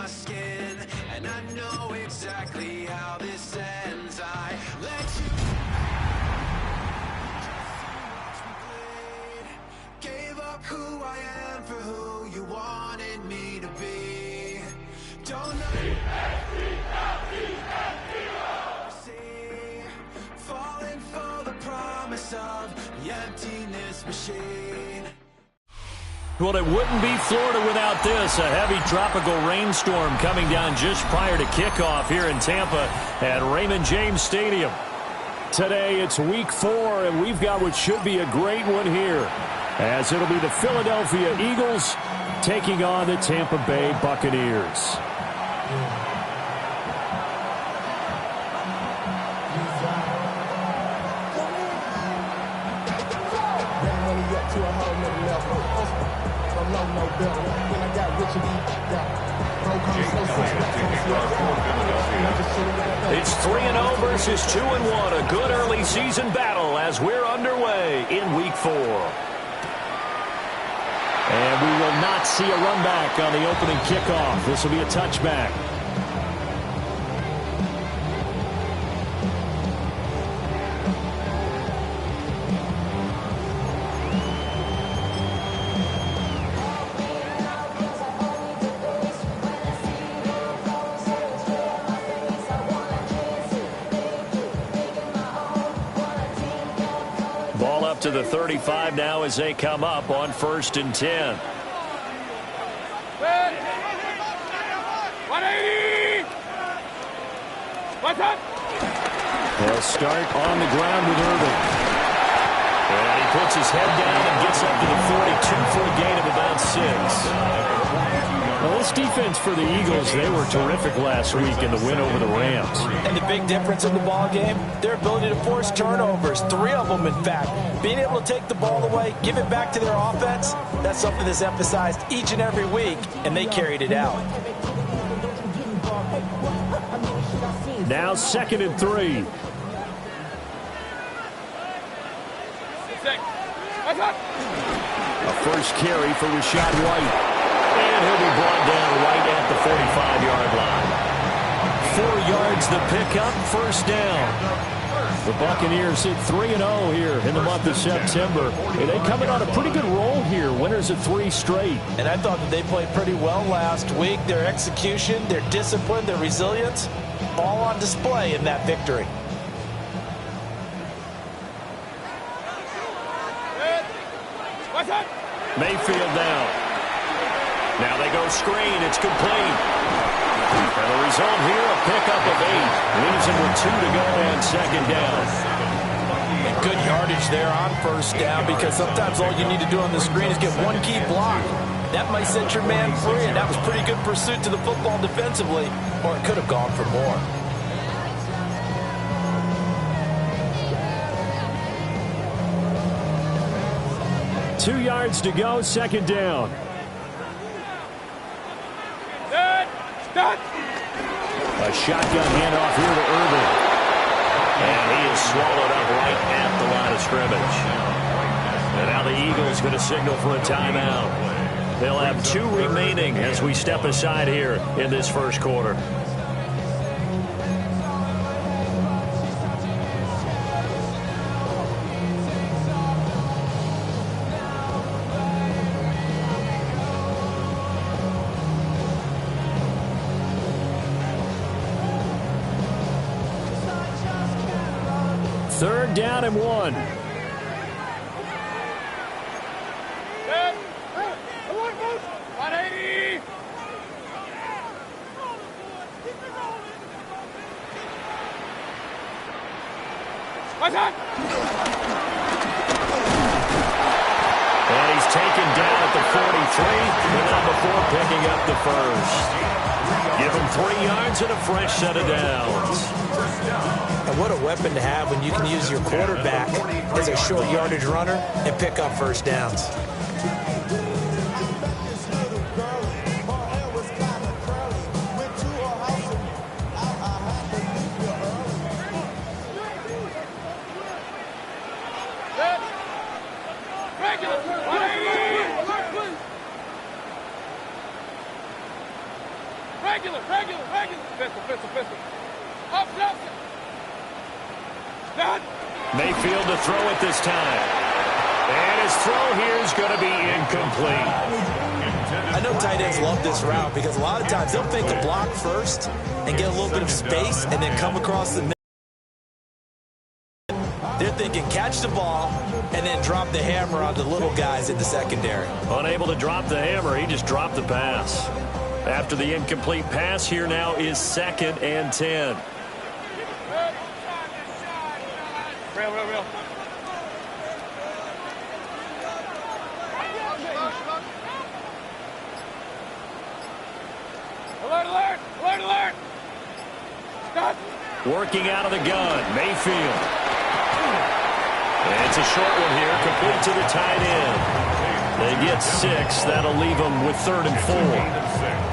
skin, and I know exactly how this ends. I let you gave up who I am for who you wanted me to be. Don't know falling for the promise of the emptiness machine. Well, it wouldn't be Florida without this. A heavy tropical rainstorm coming down just prior to kickoff here in Tampa at Raymond James Stadium. Today it's week 4, and we've got what should be a great one here, as it'll be the Philadelphia Eagles taking on the Tampa Bay Buccaneers. It's 3-0 versus 2-1. A good early season battle as we're underway in week 4. And we will not see a run back on the opening kickoff. This will be a touchback. Ball up to the 35 now as they come up on 1st and 10. 180! What's up? They'll start on the ground with Irvin. And he puts his head down and gets up to the 42 for a gain of about 6. Now, this defense for the Eagles, they were terrific last week in the win over the Rams. And the big difference in the ball game, their ability to force turnovers, 3 of them, in fact. Being able to take the ball away, give it back to their offense, that's something that's emphasized each and every week, and they carried it out. Now 2nd and 3. A first carry for Rashad White. And he'll be brought down right at the 45-yard line. 4 yards the pickup, 1st down. The Buccaneers hit 3-0 here in the month of September. And they come in on a pretty good roll here, winners of 3 straight. And I thought that they played pretty well last week. Their execution, their discipline, their resilience, all on display in that victory. Mayfield down. Now they go screen. It's complete. And the result here, a pickup of 8. Leaves him with 2 to go on 2nd down. And good yardage there on 1st down, because sometimes all you need to do on the screen is get one key block. That might set your man free, and that was pretty good pursuit to the football defensively, or it could have gone for more. Two yards to go, 2nd down. A shotgun handoff here to Irvin. And he is swallowed up right at the line of scrimmage. And now the Eagles going to signal for a timeout. They'll have 2 remaining as we step aside here in this 1st quarter. Third down and 1. And he's taken down at the 43, but not before picking up the 1st. Give him 3 yards and a fresh set of downs. And what a weapon to have when you can use your quarterback as a short yardage runner and pick up 1st downs. Regular. Pistol. Up. Done. Mayfield to throw it this time. And his throw here is going to be incomplete. I know tight ends love this route because a lot of times they'll fake a block first and get a little bit of space and then come across the middle. They're thinking catch the ball and then drop the hammer on the little guys in the secondary. Unable to drop the hammer, he just dropped the pass. After the incomplete pass, here now is 2nd and 10. Real. Alert! Stop. Working out of the gun, Mayfield. And it's a short one here, complete to the tight end. They get 6. That'll leave them with 3rd and 4.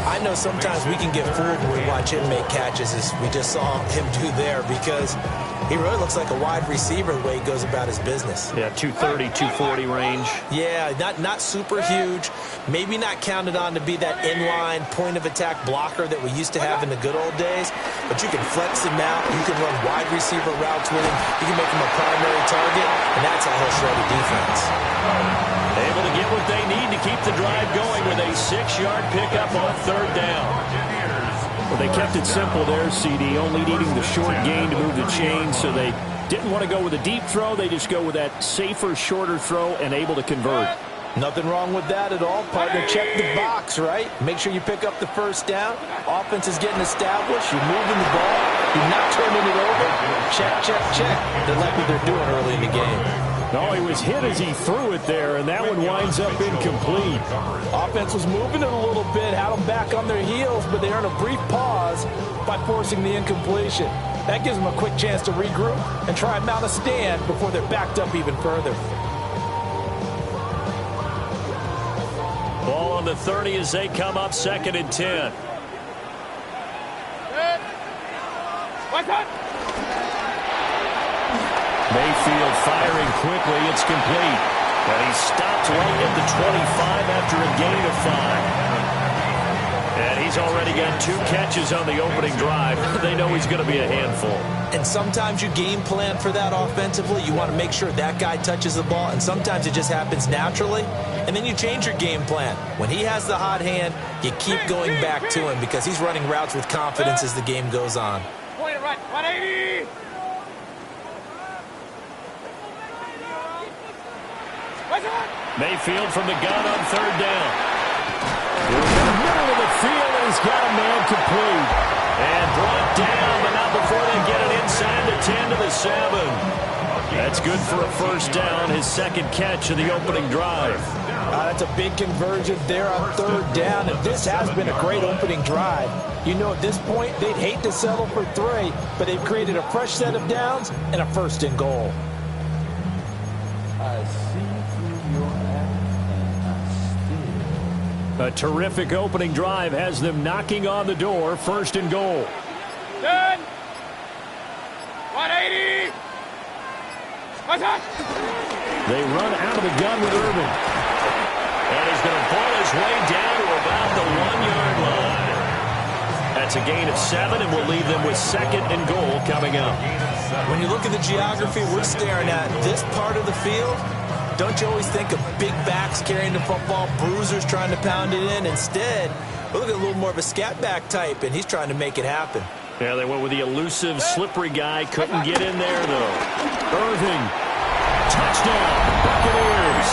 I know sometimes we can get fooled when we watch him make catches, as we just saw him do there, because he really looks like a wide receiver the way he goes about his business. Yeah, 230, 240 range. Yeah, not super huge. Maybe not counted on to be that inline point-of-attack blocker that we used to have in the good old days, but you can flex him out. You can run wide receiver routes with him. You can make him a primary target, and that's how he'll shred a defense. Able to get what they need to keep the drive going with a 6-yard pickup on 3rd down. Well, they kept it simple there, CD, only needing the short gain to move the chain, so they didn't want to go with a deep throw. They just go with that safer, shorter throw and able to convert. Nothing wrong with that at all, partner. Check the box, right? Make sure you pick up the 1st down. Offense is getting established. You're moving the ball. You're not turning it over. Check. They like what they're doing early in the game. No, he was hit as he threw it there, and that one winds up incomplete. Offense was moving it a little bit, had them back on their heels, but they earned a brief pause by forcing the incompletion. That gives them a quick chance to regroup and try and mount a stand before they're backed up even further. Ball on the 30 as they come up 2nd and 10. What's up? Mayfield firing quickly. It's complete. And he stopped right at the 25 after a gain of 5. And he's already got 2 catches on the opening drive. They know he's going to be a handful. And sometimes you game plan for that offensively. You want to make sure that guy touches the ball, and sometimes it just happens naturally. And then you change your game plan. When he has the hot hand, you keep going back to him because he's running routes with confidence as the game goes on. Point it right. 180. Mayfield from the gun on 3rd down. In the middle of the field, and he's got a man complete. And brought down, but not before they get it inside the 10 to the 7. That's good for a 1st down, his 2nd catch of the opening drive. That's a big conversion there on 3rd down, and this has been a great opening drive. You know, at this point, they'd hate to settle for 3, but they've created a fresh set of downs and a 1st and goal. A terrific opening drive has them knocking on the door, 1st and goal. Done. 180. What's up? They run out of the gun with Irvin. And he's going to ball his way down to about the 1-yard line. That's a gain of 7, and will leave them with 2nd and goal coming up. When you look at the geography we're staring at, this part of the field, don't you always think of big backs carrying the football, bruisers trying to pound it in? Instead, we're looking at a little more of a scat back type, and he's trying to make it happen. Yeah, they went with the elusive, slippery guy. Couldn't get in there, though. Irving, touchdown, Buccaneers.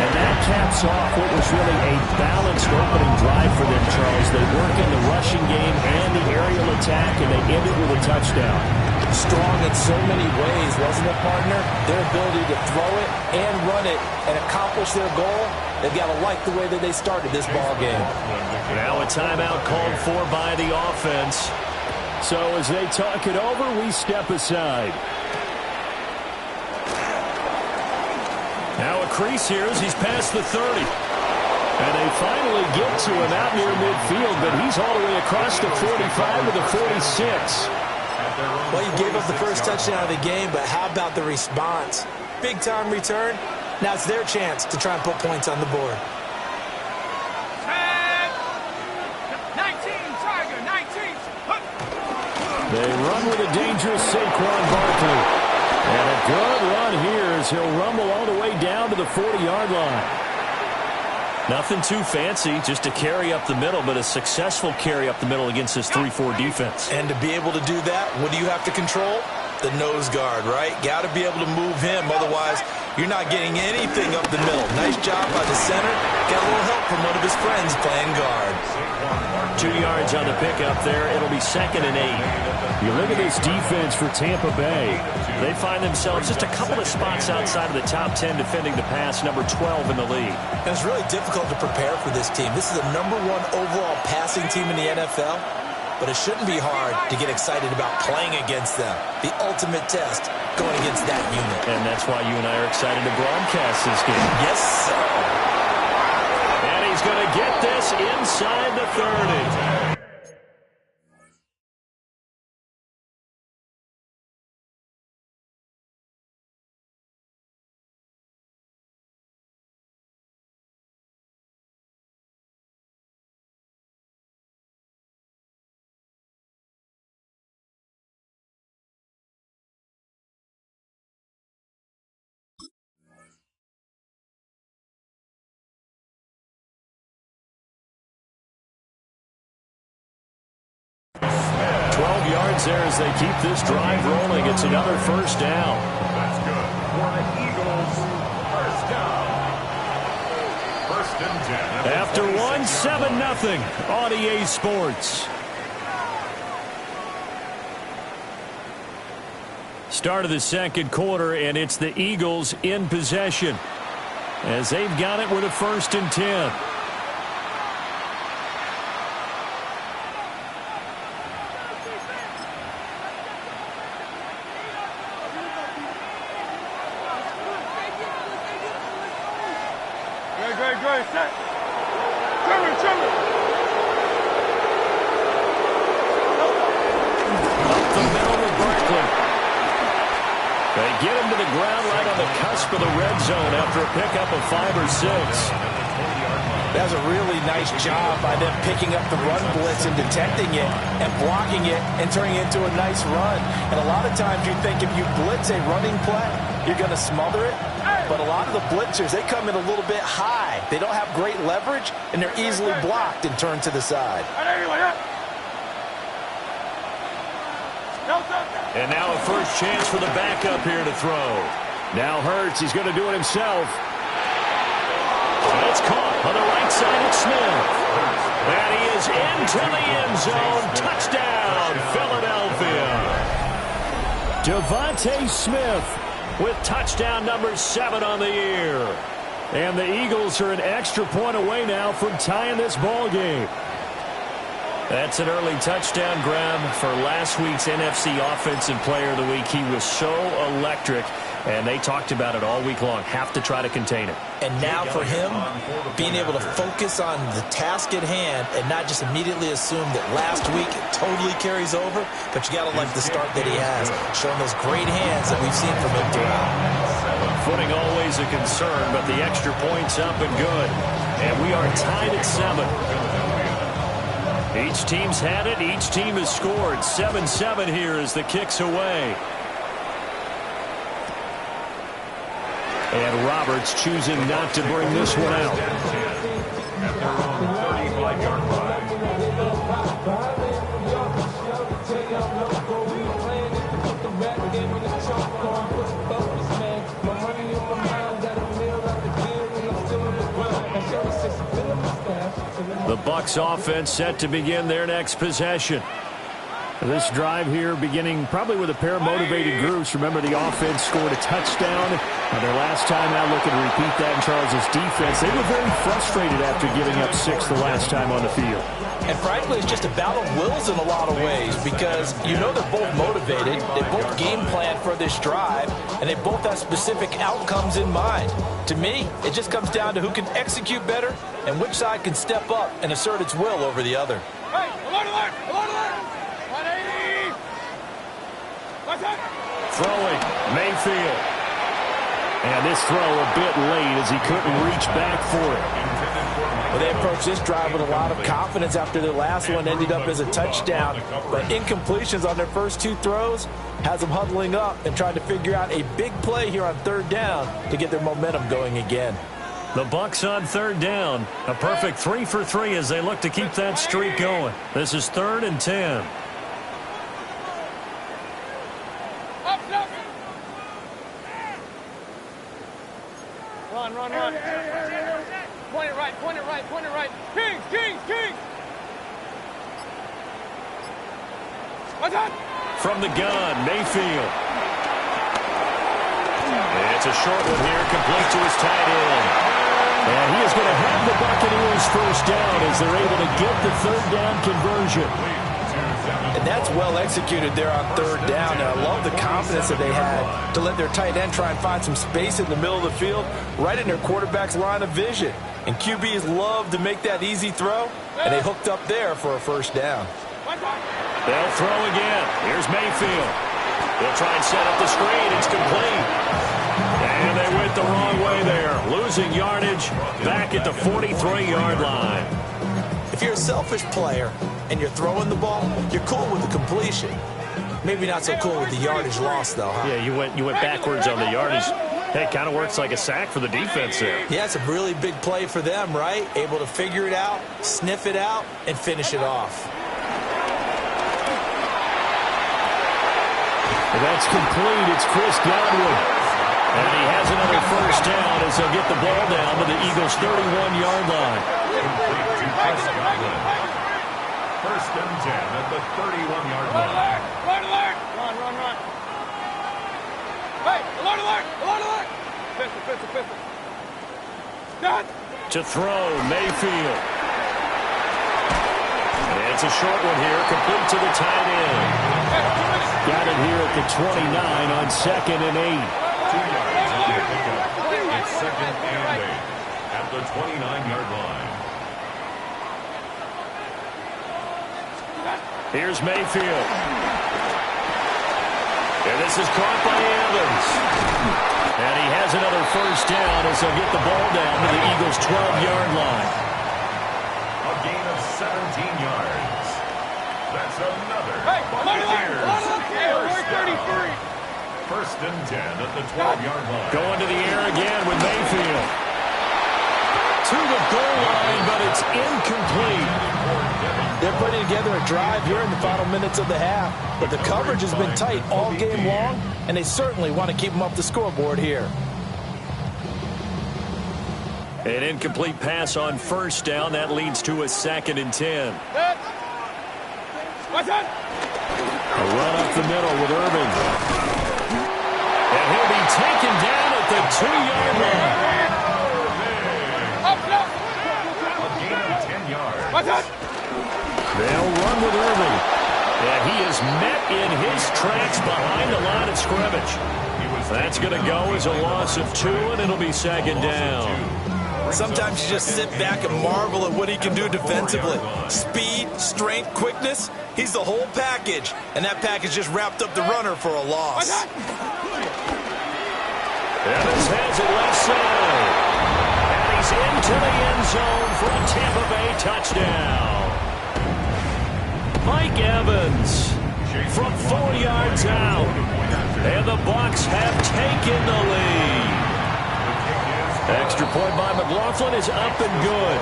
And that caps off what was really a balanced opening drive for them, Charles. They work in the rushing game and the aerial attack, and they ended with a touchdown. Strong in so many ways, wasn't it, partner? Their ability to throw it and run it and accomplish their goal, they've got to like the way that they started this ball game. Now a timeout called for by the offense. So as they talk it over, we step aside. Now a crease here as he's past the 30. And they finally get to him out near midfield, but he's all the way across the 45 to the 46. Well, you gave up the first touchdown of the game, but how about the response? Big-time return. Now it's their chance to try and put points on the board. They run with a dangerous Saquon Barkley. And a good run here as he'll rumble all the way down to the 40-yard line. Nothing too fancy, just a carry up the middle, but a successful carry up the middle against this 3-4 defense. And to be able to do that, what do you have to control? The nose guard, right? Got to be able to move him, otherwise you're not getting anything up the middle. Nice job by the center. Got a little help from one of his friends playing guard. 2 yards on the pickup there. It'll be 2nd and 8. You look at this defense for Tampa Bay. They find themselves just a couple of spots outside of the top 10 defending the pass, number 12 in the league. And it's really difficult to prepare for this team. This is the #1 overall passing team in the NFL, but it shouldn't be hard to get excited about playing against them. The ultimate test going against that unit. And that's why you and I are excited to broadcast this game. Yes, sir. And he's going to get this inside the 30. There as they keep this drive rolling. It's another first down. That's good. For the Eagles, first down. 1st and 10. After one, 7-0 on EA Sports. Start of the 2nd quarter, and it's the Eagles in possession as they've got it with a 1st and 10. For the red zone after a pickup of 5 or 6. That was a really nice job by them picking up the run blitz and detecting it and blocking it and turning it into a nice run. And a lot of times you think if you blitz a running play, you're going to smother it. But a lot of the blitzers, they come in a little bit high. They don't have great leverage, and they're easily blocked and turned to the side. And now a first chance for the backup here to throw. Now Hurts, he's going to do it himself. It's caught on the right side of Smith. And he is into the end zone. Touchdown, Philadelphia. Devontae Smith with touchdown number 7 on the year. And the Eagles are an extra point away now from tying this ball game. That's an early touchdown grab for last week's NFC Offensive Player of the Week. He was so electric, and they talked about it all week long. Have to try to contain it. And now for him, being able to focus on the task at hand and not just immediately assume that last week it totally carries over, but you got to like the start that he has, showing those great hands that we've seen from him throughout. Footing always a concern, but the extra point's up and good. And we are tied at 7. Each team's had it. Each team has scored. 7-7 here as the kick's away. And Roberts choosing not to bring this one out. At their own 35-yard line. The Bucs offense set to begin their next possession. This drive here beginning probably with a pair of motivated groups. Remember, the offense scored a touchdown their last time out. Looking to repeat that in Charles' defense. They were very frustrated after giving up 6 the last time on the field. And frankly, it's just a battle of wills in a lot of ways because you know they're both motivated. They both game plan for this drive, and they both have specific outcomes in mind. To me, it just comes down to who can execute better and which side can step up and assert its will over the other. Hey, alert, alert, alert, alert! 180! What's up? Throwing, Mayfield. And this throw a bit late as he couldn't reach back for it. Well, they approached this drive with a lot of confidence after their last one ended up as a touchdown. But incompletions on their first 2 throws has them huddling up and trying to figure out a big play here on 3rd down to get their momentum going again. The Bucs on 3rd down. A perfect 3 for 3 as they look to keep that streak going. This is 3rd and 10. Run. Point it right. Kings. From the gun, Mayfield. It's a short one here, complete to his tight end. And he is going to have the Buccaneers first down as they're able to get the 3rd down conversion. And that's well executed there on 3rd down. And I love the confidence that they had to let their tight end try and find some space in the middle of the field, right in their quarterback's line of vision. And QBs love to make that easy throw, and they hooked up there for a first down. They'll throw again. Here's Mayfield. They'll try and set up the screen. It's complete. And they went the wrong way there. Losing yardage back at the 43-yard line. If you're a selfish player and you're throwing the ball, you're cool with the completion. Maybe not so cool with the yardage loss, though, huh? Yeah, you went backwards on the yardage. Hey, it kind of works like a sack for the defense there. Yeah, it's a really big play for them, right? Able to figure it out, sniff it out, and finish it off. And that's complete. It's Chris Godwin. And he has another first down as they'll get the ball down to the Eagles' 31-yard line. First and 10 at the 31-yard line. Run. Hey, alert. Pistol. Done. To throw, Mayfield. And it's a short one here, complete to the tight end. Got it here at the 29 on 2nd and 8. 2 yards on the pickup. It's 2nd and 8 at the 29-yard line. Here's Mayfield. And this is caught by Evans. And he has another first down as they'll get the ball down to the Eagles' 12-yard line. A gain of 17 yards. That's another Buccaneers. First and 10 at the 12-yard line. Going to the air again with Mayfield. To the goal line, but it's incomplete. They're putting together a drive here in the final minutes of the half, but the coverage has been tight all game long, and they certainly want to keep them up the scoreboard here. An incomplete pass on first down. That leads to a 2nd and 10. What's that? A run up the middle with Irvin. And he'll be taken down at the 2-yard line. A gain of 10 yards. What's that? They'll run with Irvin. And he is met in his tracks behind the line of scrimmage. That's going to go as a loss of 2, and it'll be 2nd down. Sometimes you just sit back and marvel at what he can do defensively. Speed, strength, quickness, he's the whole package. And that package just wrapped up the runner for a loss. Evans has it left side. And he's into the end zone for a Tampa Bay touchdown. Mike Evans from 4 yards out. And the Bucs have taken the lead. Extra point by McLaughlin is up and good.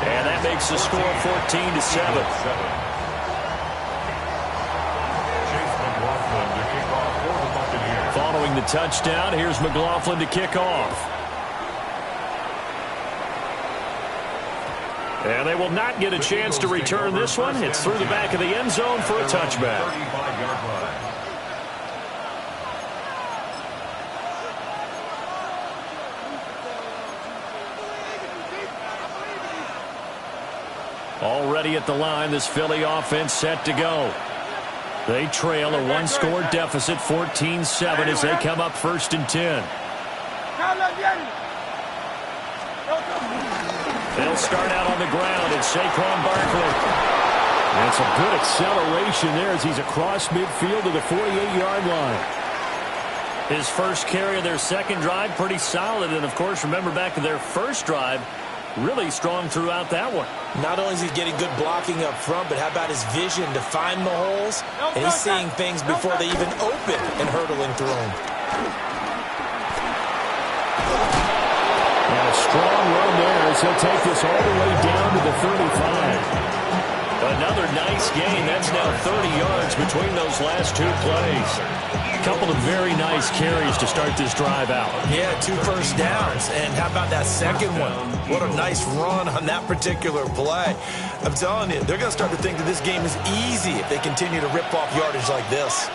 And that makes the score 14-7. Following the touchdown, here's McLaughlin to kick off. And they will not get a chance to return this one. It's through the back of the end zone for a touchback. Already at the line, this Philly offense set to go. They trail a one-score deficit, 14-7, as they come up 1st and 10. They'll start out on the ground. It's Saquon Barkley. And some good acceleration there as he's across midfield to the 48-yard line. His first carry of their second drive, pretty solid. And, of course, remember back to their first drive, really strong throughout that one. Not only is he getting good blocking up front, but how about his vision to find the holes? And he's seeing things before they even open and hurdling through them. And a strong run there as he'll take this all the way down to the 35. Another nice gain. That's now 30 yards between those last two plays. A couple of very nice carries to start this drive out. Yeah, 2 first downs. And how about that second one? What a nice run on that particular play. I'm telling you, they're going to start to think that this game is easy if they continue to rip off yardage like this.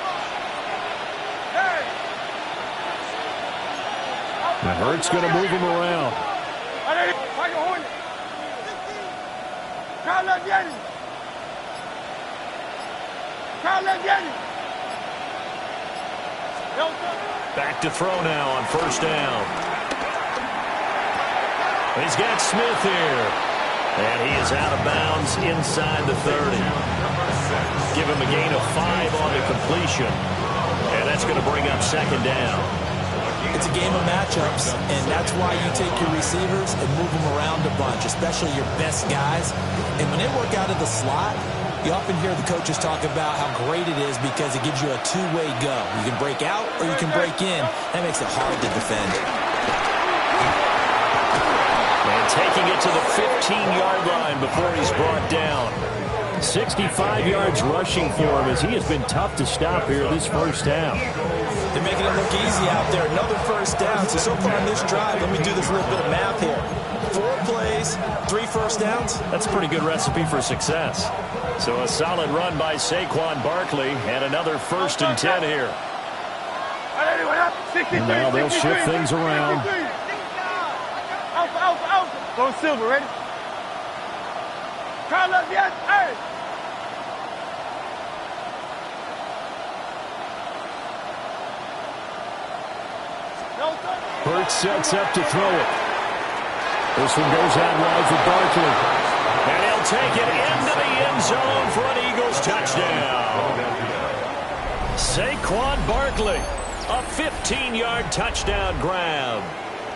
And Hurts going to move him around. Back to throw now on first down. He's got Smith here. And he is out of bounds inside the 30. Give him a gain of 5 on the completion. And that's going to bring up second down. It's a game of matchups, and that's why you take your receivers and move them around a bunch, especially your best guys. And when they work out of the slot, you often hear the coaches talk about how great it is because it gives you a two-way go. You can break out or you can break in. That makes it hard to defend. And taking it to the 15-yard line before he's brought down. 65 yards rushing for him as he has been tough to stop here this first half. They're making it look easy out there. Another first down. So far on this drive, let me do this little bit of math here. 4 plays, 3 first downs. That's a pretty good recipe for success. So a solid run by Saquon Barkley and another 1st and 10 here. And now they'll shift things around. Go Silver, ready? Carlos, yes, hey! Hurts sets up to throw it. This one goes out wide for Barkley. And he'll take it into the end zone for an Eagles touchdown. Saquon Barkley, a 15-yard touchdown grab.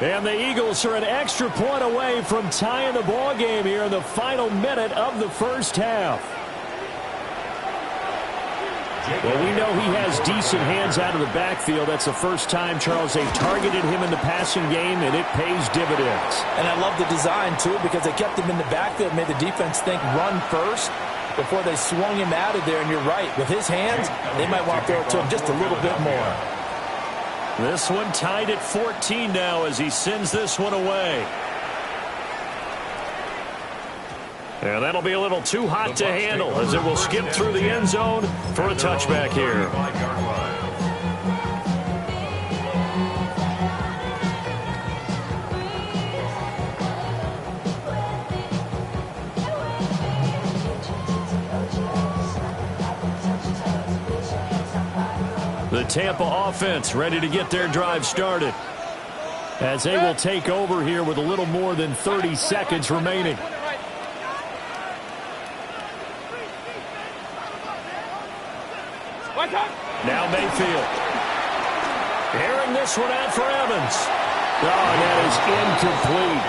And the Eagles are an extra point away from tying the ball game here in the final minute of the first half. Well, we know he has decent hands out of the backfield. That's the first time, Charles, they've targeted him in the passing game, and it pays dividends. And I love the design, too, because they kept him in the backfield, made the defense think run first before they swung him out of there. And you're right, with his hands, they might want to throw it to him just a little bit more. This one tied at 14 now as he sends this one away. And that'll be a little too hot to handle as it will skip through the end zone for a touchback here. The Tampa offense ready to get their drive started as they will take over here with a little more than 30 seconds remaining. Now Mayfield. Airing this one out for Evans. Oh, that is incomplete.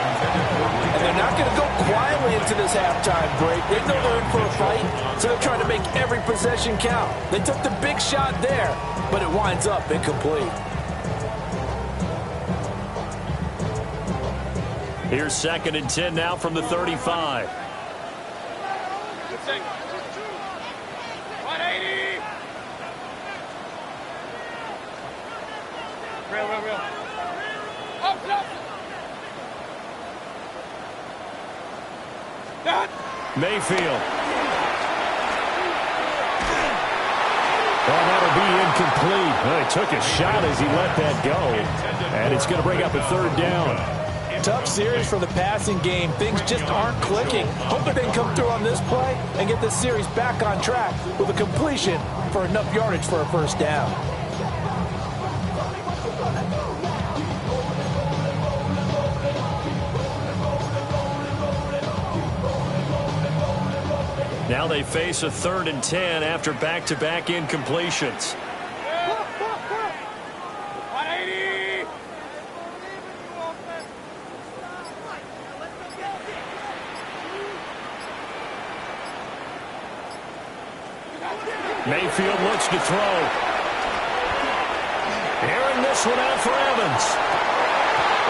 And they're not going to go quietly into this halftime break. They know they're in for a fight, so they're trying to make every possession count. They took the big shot there, but it winds up incomplete. Here's 2nd and 10 now from the 35. 180. Real. Up. Mayfield. Well, that'll be incomplete. Well, he took a shot as he let that go. And it's going to bring up a 3rd down. Tough series for the passing game. Things just aren't clicking. Hoping they can come through on this play and get this series back on track with a completion for enough yardage for a first down. Now they face a 3rd and 10 after back-to-back incompletions. 180. Mayfield looks to throw. Airing this one out for Evans.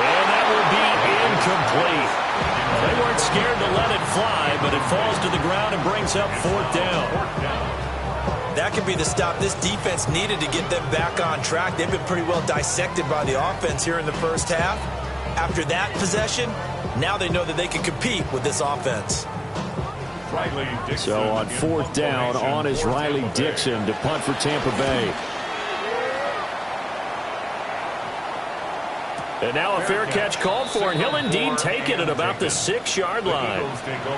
And that will be incomplete. They weren't scared to let it fly, but it falls to the ground and brings up 4th down. That could be the stop this defense needed to get them back on track. They've been pretty well dissected by the offense here in the first half. After that possession, now they know that they can compete with this offense. So on 4th down, on is Riley Dixon to punt for Tampa Bay. And now a fair catch called for, and he'll indeed take it at about the 6-yard line.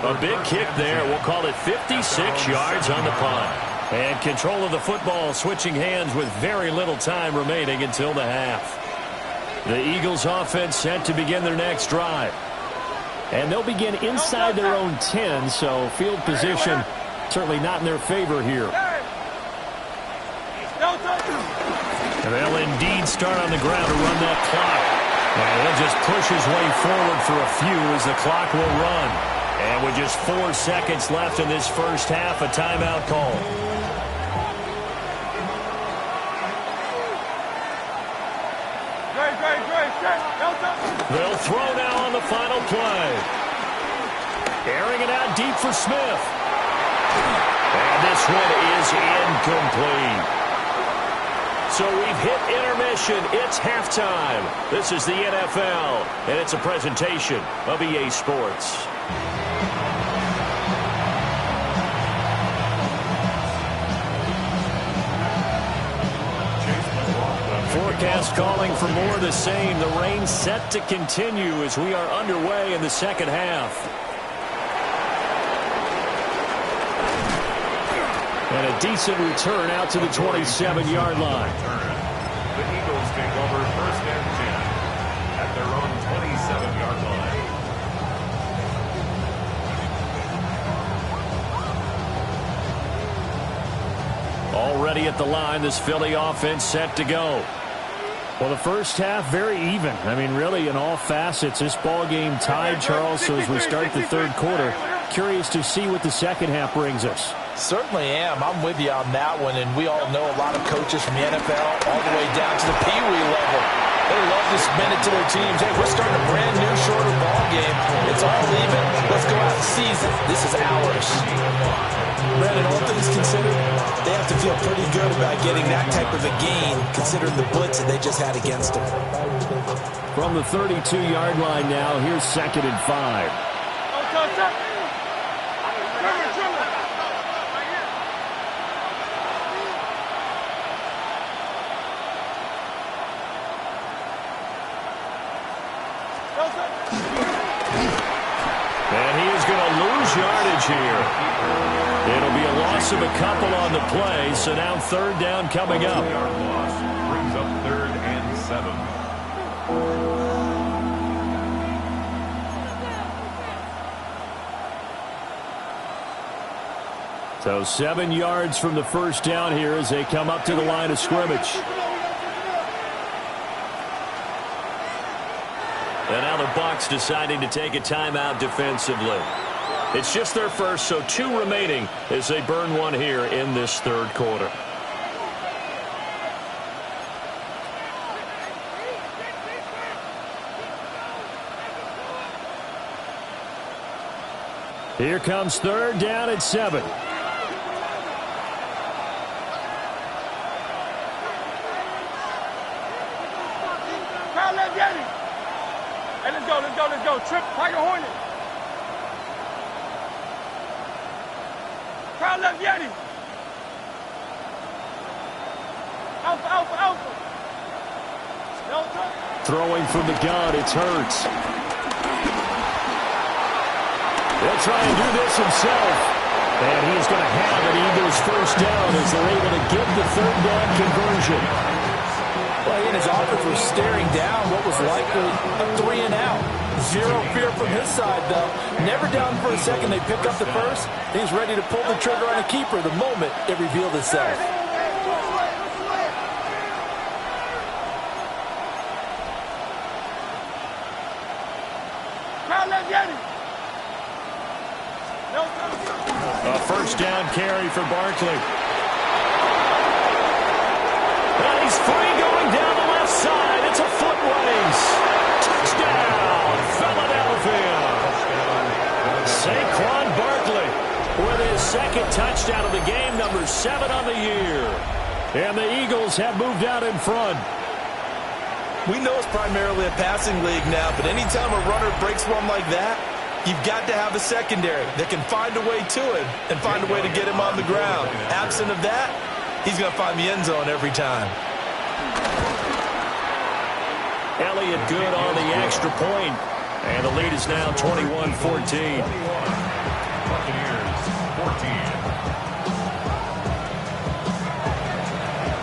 A big kick there. We'll call it 56 yards on the punt. And control of the football switching hands with very little time remaining until the half. The Eagles offense set to begin their next drive. And they'll begin inside their own 10, so field position certainly not in their favor here. And they'll indeed start on the ground to run that clock. And he'll just push his way forward for a few as the clock will run. And with just 4 seconds left in this first half, a timeout call. They'll throw now on the final play. Airing it out deep for Smith. And this one is incomplete. So we've hit intermission. It's halftime. This is the NFL, and it's a presentation of EA Sports. Forecast calling for more of the same. The rain set to continue as we are underway in the second half. And a decent return out to the 27-yard line. The Eagles take over 1st and 10 at their own 27-yard line. Already at the line, this Philly offense set to go. Well, the first half, very even. I mean, really, in all facets, this ball game tied, Charles. So as we start the 3rd quarter, curious to see what the second half brings us. Certainly am. I'm with you on that one, and we all know a lot of coaches from the NFL all the way down to the Pee Wee level. They love to spin it to their teams. Hey, we're starting a brand new, shorter ball game. It's all even. Let's go out and seize it. This is ours. Brandon, all things considered, they have to feel pretty good about getting that type of a gain, considering the blitz that they just had against them. From the 32-yard line now, here's 2nd and 5. And he is going to lose yardage here. It'll be a loss of a couple on the play, so now 3rd down coming up. Loss brings up 3rd and 7. So 7 yards from the first down here as they come up to the line of scrimmage. And now the Bucs deciding to take a timeout defensively. It's just their first, so 2 remaining as they burn one here in this 3rd quarter. Here comes 3rd down at 7. Hey, let's go. Trip, Tiger Hornet. Crowd left Yeti. Alpha. Delta. Throwing from the gun, it's Hurts. He'll try and do this himself. And he's going to have an Eagles first down as they're able to get the 3rd down conversion. Well, and his offense was staring down what was likely a 3-and-out. Zero fear from his side, though. Never down for a second. They pick up the first. He's ready to pull the trigger on a keeper the moment it revealed itself. A first down carry for Barkley. And he's free going down the left side. It's a foot race. Touchdown, Philadelphia. Saquon Barkley with his second touchdown of the game, number 7 on the year. And the Eagles have moved out in front. We know it's primarily a passing league now, but anytime a runner breaks one like that, you've got to have a secondary that can find a way to him and find a way to get him on the ground. Absent of that, he's going to find the end zone every time. Elliott good on the extra point, and the lead is now 21-14. Buccaneers 14.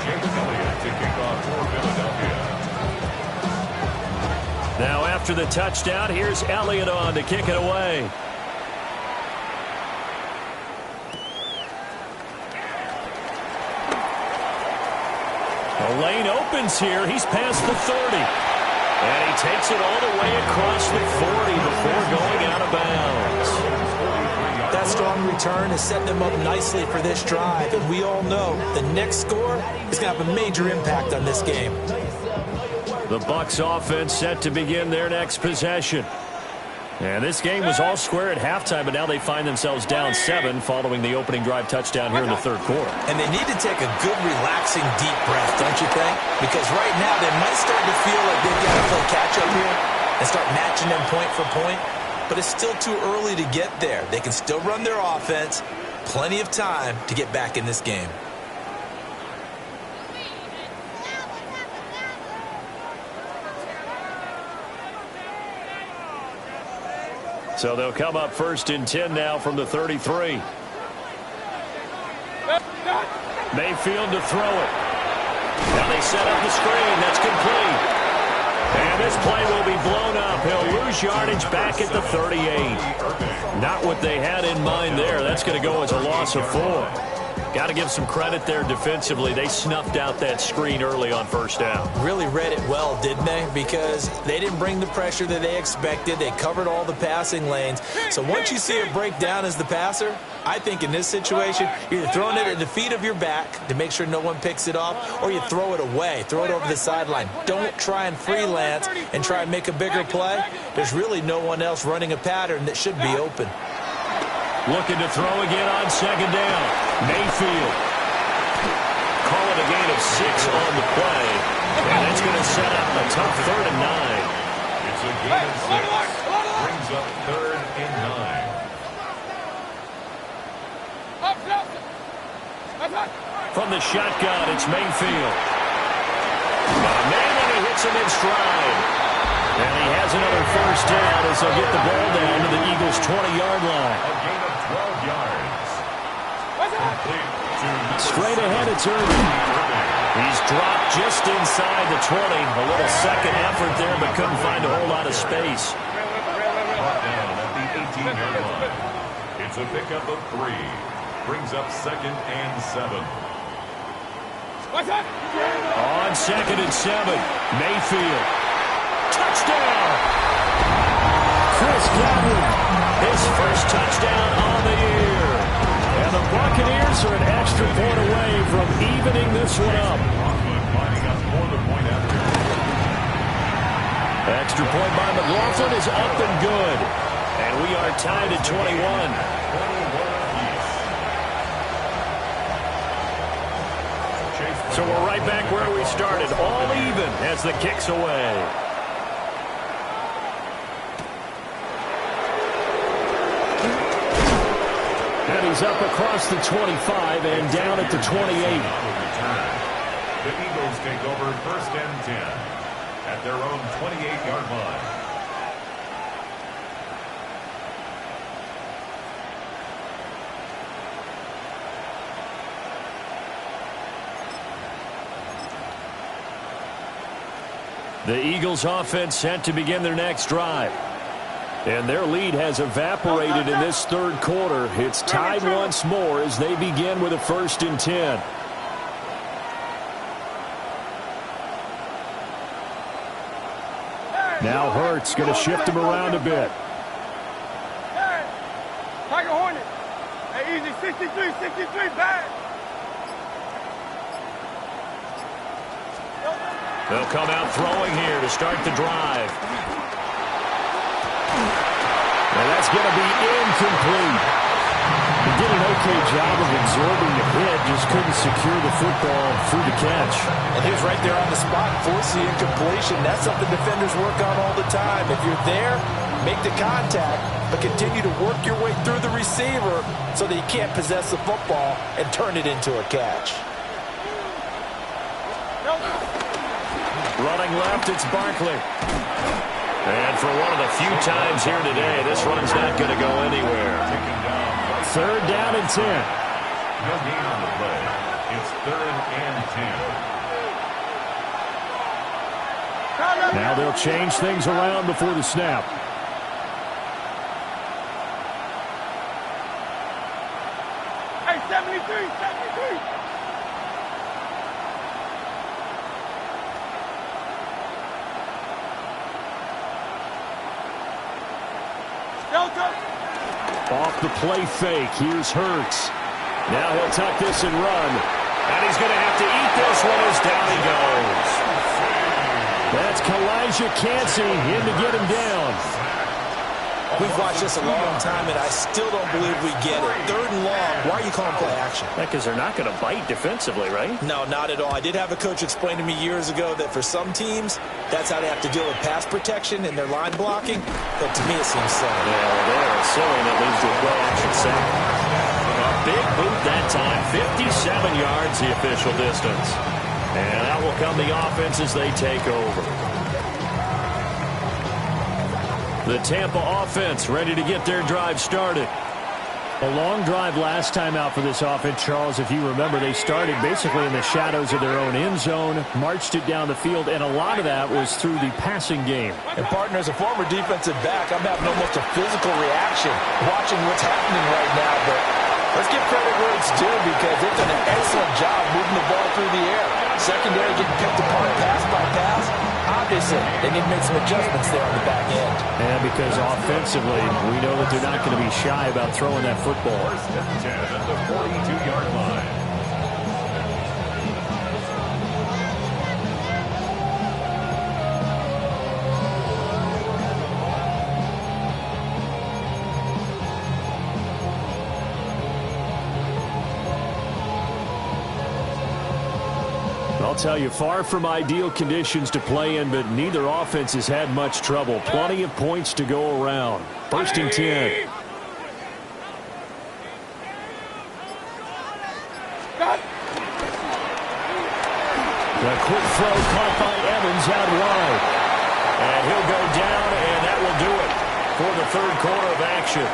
James Elliott to kick off for Philadelphia. Now after the touchdown, here's Elliott on to kick it away. The lane opens here. He's past the 30. And he takes it all the way across the 40 before going out of bounds. That strong return has set them up nicely for this drive, and we all know the next score is going to have a major impact on this game. The Bucs offense set to begin their next possession. And this game was all square at halftime, but now they find themselves down 7 following the opening drive touchdown here in the third quarter. And they need to take a good, relaxing, deep breath, don't you think? Because right now they might start to feel like they've got to play catch-up here and start matching them point for point. But it's still too early to get there. They can still run their offense. Plenty of time to get back in this game. So they'll come up first and 10 now from the 33. Mayfield to throw it. Now they set up the screen. That's complete. And this play will be blown up. He'll lose yardage back at the 38. Not what they had in mind there. That's going to go as a loss of 4. Got to give some credit there defensively. They snuffed out that screen early on first down. Really read it well, didn't they? Because they didn't bring the pressure that they expected. They covered all the passing lanes. So once you see it break down as the passer, I think in this situation, you're either throwing it at the feet of your back to make sure no one picks it off, or you throw it away, throw it over the sideline. Don't try and freelance and try and make a bigger play. There's really no one else running a pattern that should be open. Looking to throw again on second down. Mayfield. Call it a gain of 6 on the play. And that's going to set up a tough 3rd and 9. It's a gain of 6. Brings up 3rd and 9. From the shotgun, it's Mayfield. Man, and he hits him in stride. And he has another first down as they'll get the ball down to the Eagles' 20-yard line. A gain of 12 yards. Straight ahead, it's Irvin. He's dropped just inside the 20. A little second effort there, but couldn't find a whole lot of space. Brought down at the 18-yard line. It's a pickup of 3. Brings up 2nd and 7. On 2nd and 7, Mayfield. Touchdown! Chris Godwin, his first touchdown on the year. And the Buccaneers are an extra point away from evening this one up. Extra point by McLaughlin is up and good. And we are tied at 21. So we're right back where we started, all even as the kick's away. And he's up across the 25 and down at the 28. The Eagles take over 1st and 10 at their own 28-yard line. The Eagles offense set to begin their next drive. And their lead has evaporated in this third quarter. It's tied once more as they begin with a 1st and 10. Now Hurts going to shift him around a bit. Tiger Hornet. Hey, Easy, 63, 63, bang. They'll come out throwing here to start the drive. And that's going to be incomplete. He did an okay job of absorbing the hit, just couldn't secure the football through the catch. And he was right there on the spot, force the incompletion. That's something defenders work on all the time. If you're there, make the contact, but continue to work your way through the receiver so that you can't possess the football and turn it into a catch. Running left, it's Barkley. And for one of the few times here today, this run's not going to go anywhere. Third down and 10. No gain on the play. It's 3rd and 10. Now they'll change things around before the snap. Hey, 73, 73. Off the play fake. Here's Hurts. Now he'll tuck this and run. And he's going to have to eat this one as down he goes. That's Kalijah Cansey in to get him down. We've watched this a long time, and I still don't believe we get it. 3rd and long, why are you calling play action? Because they're not going to bite defensively, right? No, not at all. I did have a coach explain to me years ago that for some teams, that's how they have to deal with pass protection and their line blocking. But to me, it seems silly. Yeah, well, they are silly, and it leads to a play action sack. A big boot that time, 57 yards the official distance. And out will come the offense as they take over. The Tampa offense ready to get their drive started. A long drive last time out for this offense, Charles. If you remember, they started basically in the shadows of their own end zone, marched it down the field, and a lot of that was through the passing game. And, partner, as a former defensive back, I'm having almost a physical reaction watching what's happening right now. But let's give credit where it's due because they've done an excellent job moving the ball through the air. Secondary getting picked apart pass by pass. Obviously, they need to make some adjustments there on the back end. And because offensively, we know that they're not going to be shy about throwing that football. 1st and 10 at the 42-yard line. I'll tell you, far from ideal conditions to play in, but neither offense has had much trouble. Plenty of points to go around. 1st and 10. The quick throw caught by Evans out wide. And he'll go down, and that will do it for the 3rd quarter of action.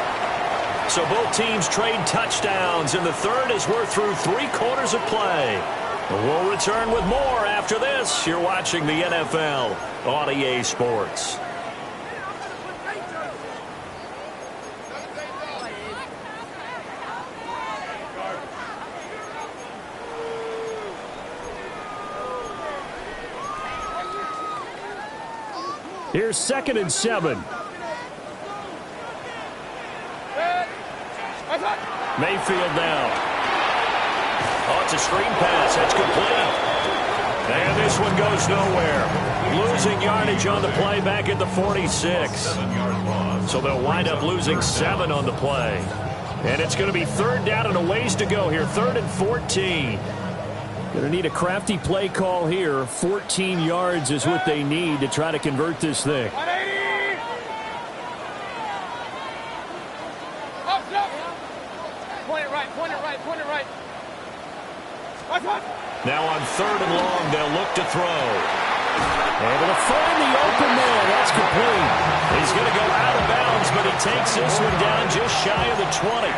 So both teams trade touchdowns, and the 3rd as we're through 3 quarters of play. We'll return with more after this. You're watching the NFL on EA Sports. Here's 2nd and 7. Mayfield now. Oh, it's a screen pass. That's complete. And this one goes nowhere. Losing yardage on the play back at the 46. So they'll wind up losing 7 on the play. And it's going to be 3rd down and a ways to go here. 3rd and 14. Going to need a crafty play call here. 14 yards is what they need to try to convert this thing. Point it right, point it right, point it right. Now on 3rd and long, they'll look to throw. Able to find the open man. That's complete. He's going to go out of bounds, but he takes this one down just shy of the 20.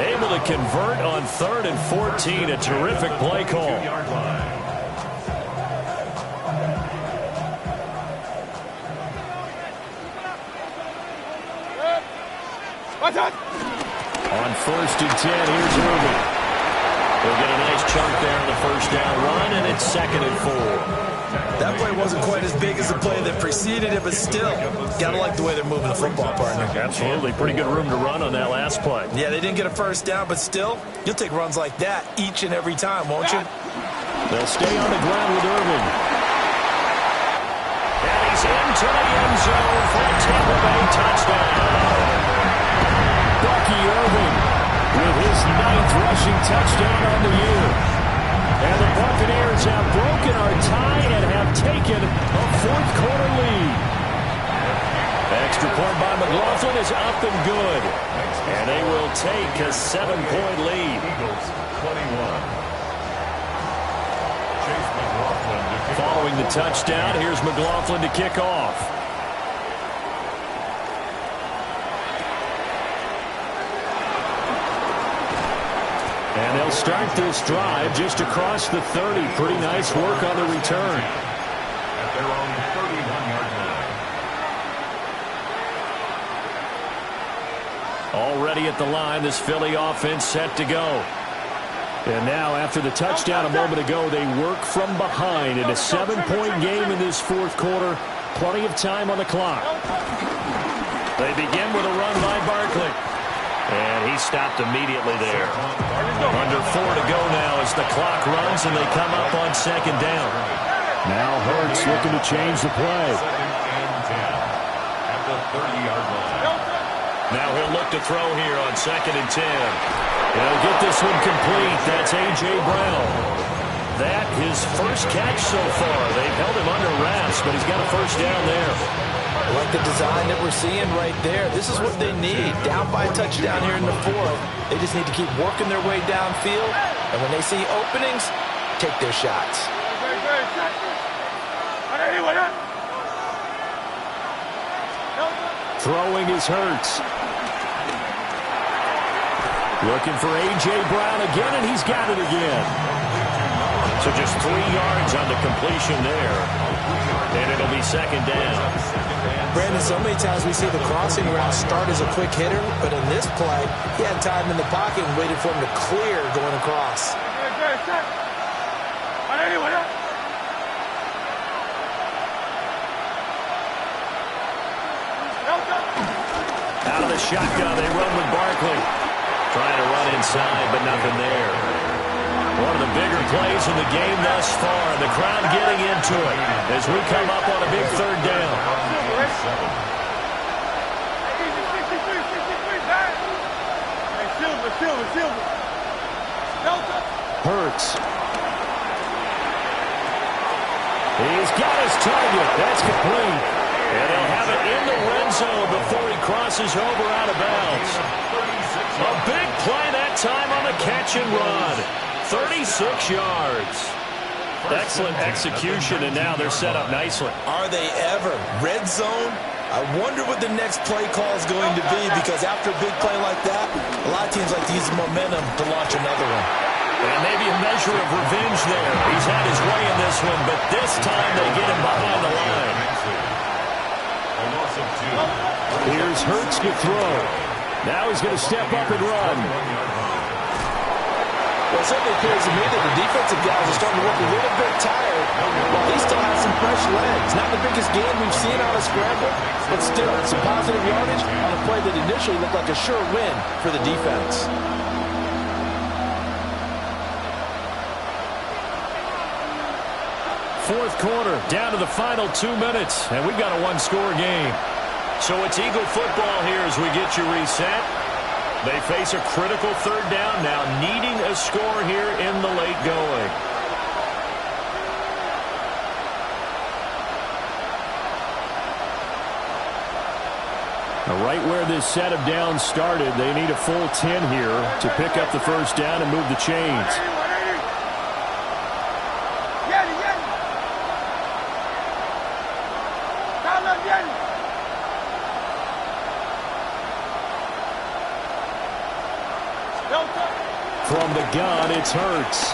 Able to convert on 3rd and 14. A terrific play call. On 1st and 10, here's Irving. They'll get a nice chunk there on the 1st down run, and it's 2nd and 4. That play wasn't quite as big as the play that preceded it, but still, gotta like the way they're moving the football, partner. Absolutely. Pretty good room to run on that last play. Yeah, they didn't get a first down, but still, you'll take runs like that each and every time, won't you? They'll stay on the ground with Irving. And he's into the end zone for a Tampa Bay touchdown. Bucky Irving with his 9th rushing touchdown on the year. And the Buccaneers have broken our tie and have taken a 4th quarter lead. Extra point by McLaughlin is up and good. And they will take a 7-point lead. Eagles 21. Following the touchdown, here's McLaughlin to kick off. And they'll start this drive just across the 30. Pretty nice work on the return. At their own 31-yard line. Already at the line, this Philly offense set to go. And now, after the touchdown a moment ago, they work from behind in a 7-point game in this 4th quarter. Plenty of time on the clock. They begin with a run by Barkley. And he stopped immediately there. Under 4 to go now as the clock runs and they come up on 2nd down. Now Hurts looking to change the play. 2nd and 10 at the 30-yard line. Now he'll look to throw here on 2nd and 10. He'll get this one complete. That's A.J. Brown. That his first catch so far. They've held him under wraps, but he's got a first down there. I like the design that we're seeing right there. This is what they need. Down by a touchdown here in the 4th. They just need to keep working their way downfield. And when they see openings, take their shots. Throwing is Hurts. Looking for A.J. Brown again, and he's got it again. So just 3 yards on the completion there. And it'll be 2nd down. Brandon, so many times we see the crossing route start as a quick hitter, but in this play, he had time in the pocket and waited for him to clear going across. Out of the shotgun, they run with Barkley. Trying to run inside, but nothing there. One of the bigger plays in the game thus far. The crowd getting into it as we come up on a big 3rd down. Hurts. He's got his target. That's complete. And they'll have it in the red zone before he crosses over out of bounds. A big play that time on the catch and run. 36 yards. Excellent execution, and now they're set up nicely. Are they ever? Red zone? I wonder what the next play call is going to be, because after a big play like that, a lot of teams like to use momentum to launch another one. And maybe a measure of revenge there. He's had his way in this one, but this time they get him behind the line. Here's Hurts to throw. Now he's going to step up and run. Well, it certainly appears to me that the defensive guys are starting to look a little bit tired, while they still have some fresh legs. Not the biggest gain we've seen out of scramble, but still some positive yardage on a play that initially looked like a sure win for the defense. Fourth quarter, down to the final 2 minutes, and we've got a 1-score game. So it's Eagle football here as we get you reset. They face a critical 3rd down now, needing a score here in the late going. Now right where this set of downs started, they need a full 10 here to pick up the first down and move the chains. From the gun, it's Hurts.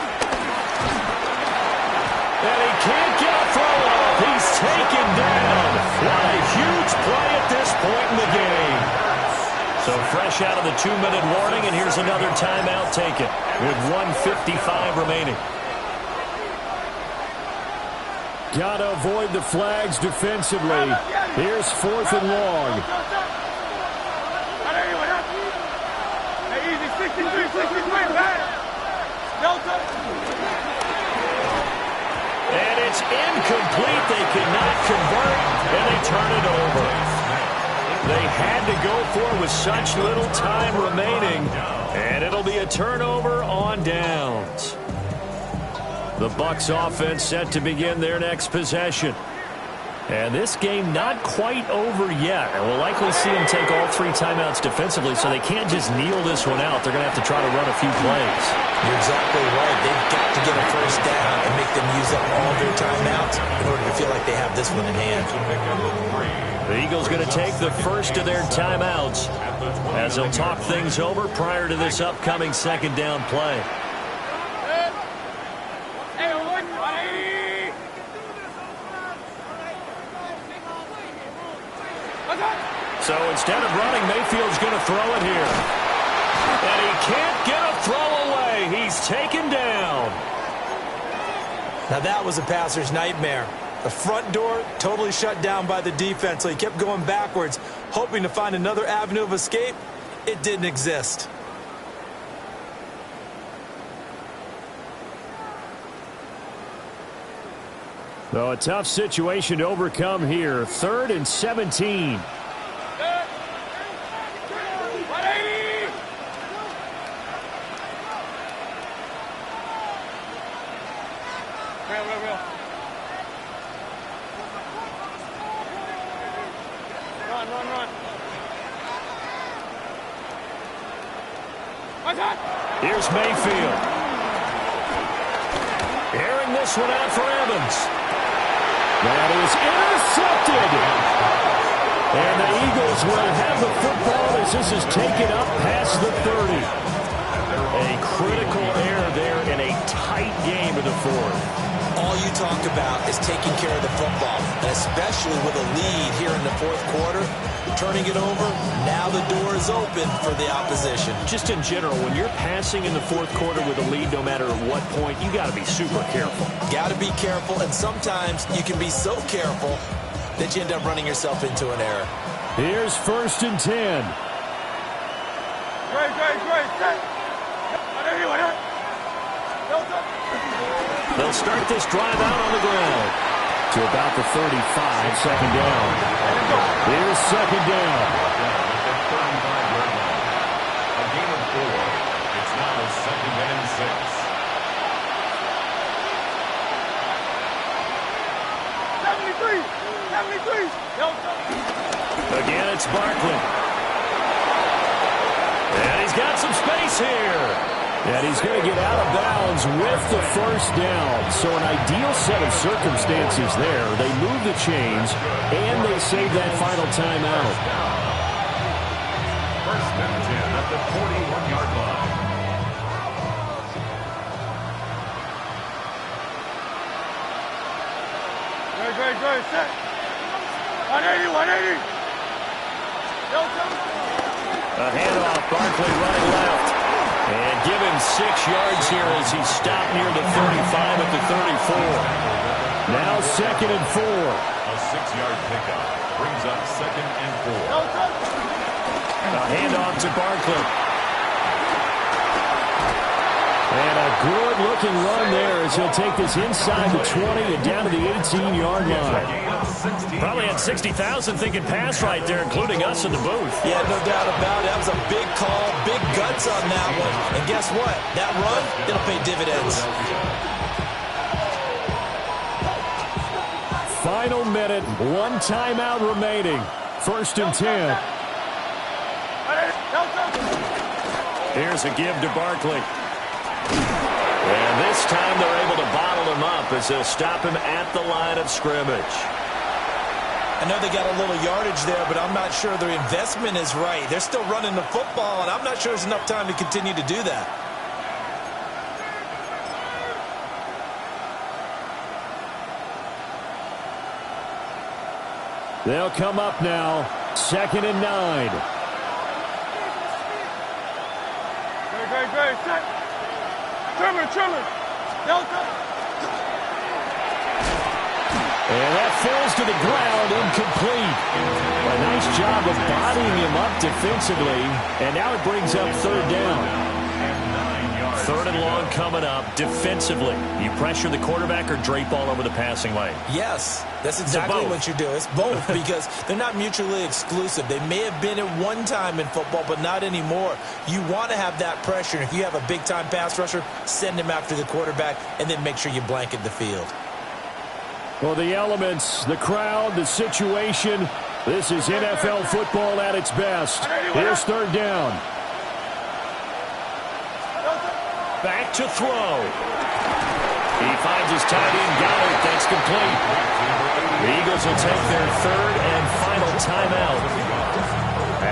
And he can't get a throw off. He's taken down. What a huge play at this point in the game. So fresh out of the 2-minute warning, and here's another timeout taken with 1:55 remaining. Gotta avoid the flags defensively. Here's 4th and long. Easy, 63, 63, Delta. And it's incomplete. They cannot convert, and they turn it over. They had to go for it with such little time remaining, and it'll be a turnover on downs. The Bucs offense set to begin their next possession. And this game not quite over yet. And we'll likely see them take all 3 timeouts defensively, so they can't just kneel this one out. They're going to have to try to run a few plays. You're exactly right. They've got to get a first down and make them use up all their timeouts in order to feel like they have this one in hand. The Eagles going to take the first of their timeouts as they'll talk things over prior to this upcoming 2nd down play. So instead of running, Mayfield's going to throw it here. And he can't get a throw away. He's taken down. Now that was a passer's nightmare. The front door totally shut down by the defense, so he kept going backwards, hoping to find another avenue of escape. It didn't exist. So a tough situation to overcome here. 3rd and 17. Here's Mayfield. Airing this one out for Evans. That is intercepted. And the Eagles will have the football as this is taken up past the 30. A critical error there in a tight game in the 4th. All you talk about is taking care of the football, especially with a lead here in the 4th quarter. Turning it over, now the door is open for the opposition. Just in general, when you're passing in the 4th quarter with a lead, no matter at what point, you got to be super careful. Got to be careful, and sometimes you can be so careful that you end up running yourself into an error. Here's 1st and 10. They'll start this drive out on the ground to about the 35, 2nd down. Here's 2nd down. A game of 4. It's now 2nd and 6. 73. Again, it's Barkley. And he's got some space here. And he's going to get out of bounds with the 1st down. So an ideal set of circumstances there. They move the chains, and they save that final timeout. 1st and 10 at the 41-yard line. Great, set. 180. A handoff, Barkley running left. And give him 6 yards here as he's stopped near the 35 at the 34. Now 2nd and 4. A 6-yard pickup brings up 2nd and 4. A handoff to Barkley. And a good-looking run there as he'll take this inside the 20 and down to the 18-yard line. Probably had 60,000 thinking pass right there, including us in the booth. Yeah, no doubt about it. That was a big call, big guts on that one. And guess what? That run, it'll pay dividends. Final minute, 1 timeout remaining. 1st and 10. Here's a give to Barkley. And this time they're able to bottle him up as they'll stop him at the line of scrimmage. I know they got a little yardage there, but I'm not sure their investment is right. They're still running the football, and I'm not sure there's enough time to continue to do that. They'll come up now, 2nd and 9. Great, set. Trimmer. Delta. And that falls to the ground, incomplete. A nice job of bodying him up defensively, and now it brings up third down. Third and long coming up defensively. You pressure the quarterback or drape all over the passing lane? Yes, that's exactly what you do. It's both because they're not mutually exclusive. They may have been at one time in football, but not anymore. You want to have that pressure. And if you have a big-time pass rusher, send him after the quarterback, and then make sure you blanket the field. Well, the elements, the crowd, the situation, this is NFL football at its best. Here's third down. Back to throw. He finds his tight end, got it. That's complete. The Eagles will take their third and final timeout,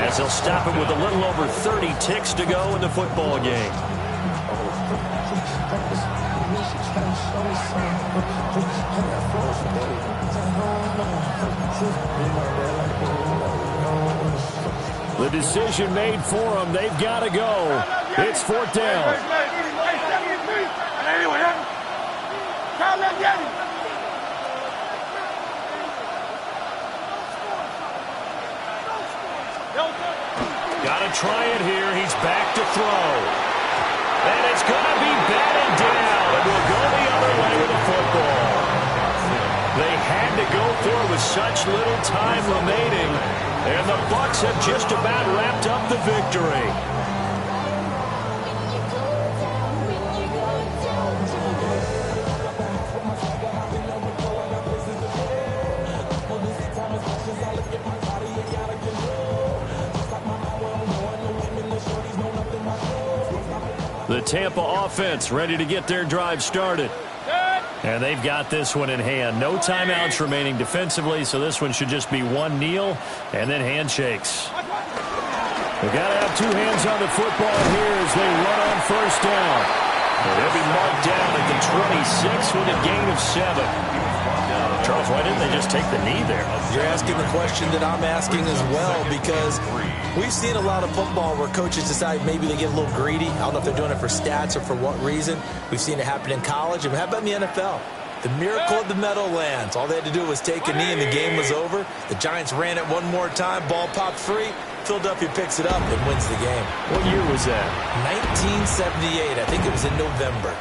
as they'll stop it with a little over 30 ticks to go in the football game. The decision made for them. They've got to go. It's fourth down. Got to try it here. He's back to throw. And it's going to be batted down. It will go the other way with the football. They had to go for it with such little time remaining. And the Bucs have just about wrapped up the victory. The Tampa offense ready to get their drive started. And they've got this one in hand. No timeouts remaining defensively, so this one should just be one kneel and then handshakes. They've got to have two hands on the football here as they run on first down. And they'll be marked down at the 26 with a gain of 7. Charles, why didn't they just take the knee there? You're asking the question that I'm asking as well, because we've seen a lot of football where coaches decide maybe they get a little greedy. I don't know if they're doing it for stats or for what reason. We've seen it happen in college. And how about in the NFL? The miracle of the Meadowlands. All they had to do was take a knee and the game was over. The Giants ran it one more time. Ball popped free. Philadelphia picks it up and wins the game. What year was that? 1978. I think it was in November.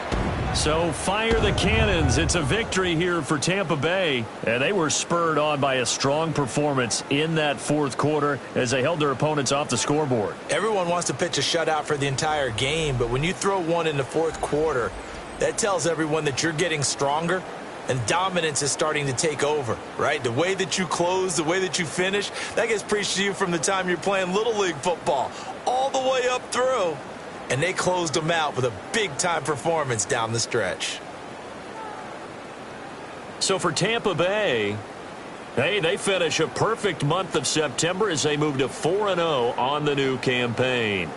So fire the cannons. It's a victory here for Tampa Bay. And they were spurred on by a strong performance in that fourth quarter as they held their opponents off the scoreboard. Everyone wants to pitch a shutout for the entire game, but when you throw one in the fourth quarter, that tells everyone that you're getting stronger and dominance is starting to take over, right? The way that you close, the way that you finish, that gets preached to you from the time you're playing Little League football all the way up through. And they closed them out with a big-time performance down the stretch. So for Tampa Bay, hey, they finish a perfect month of September as they move to 4-0 on the new campaign.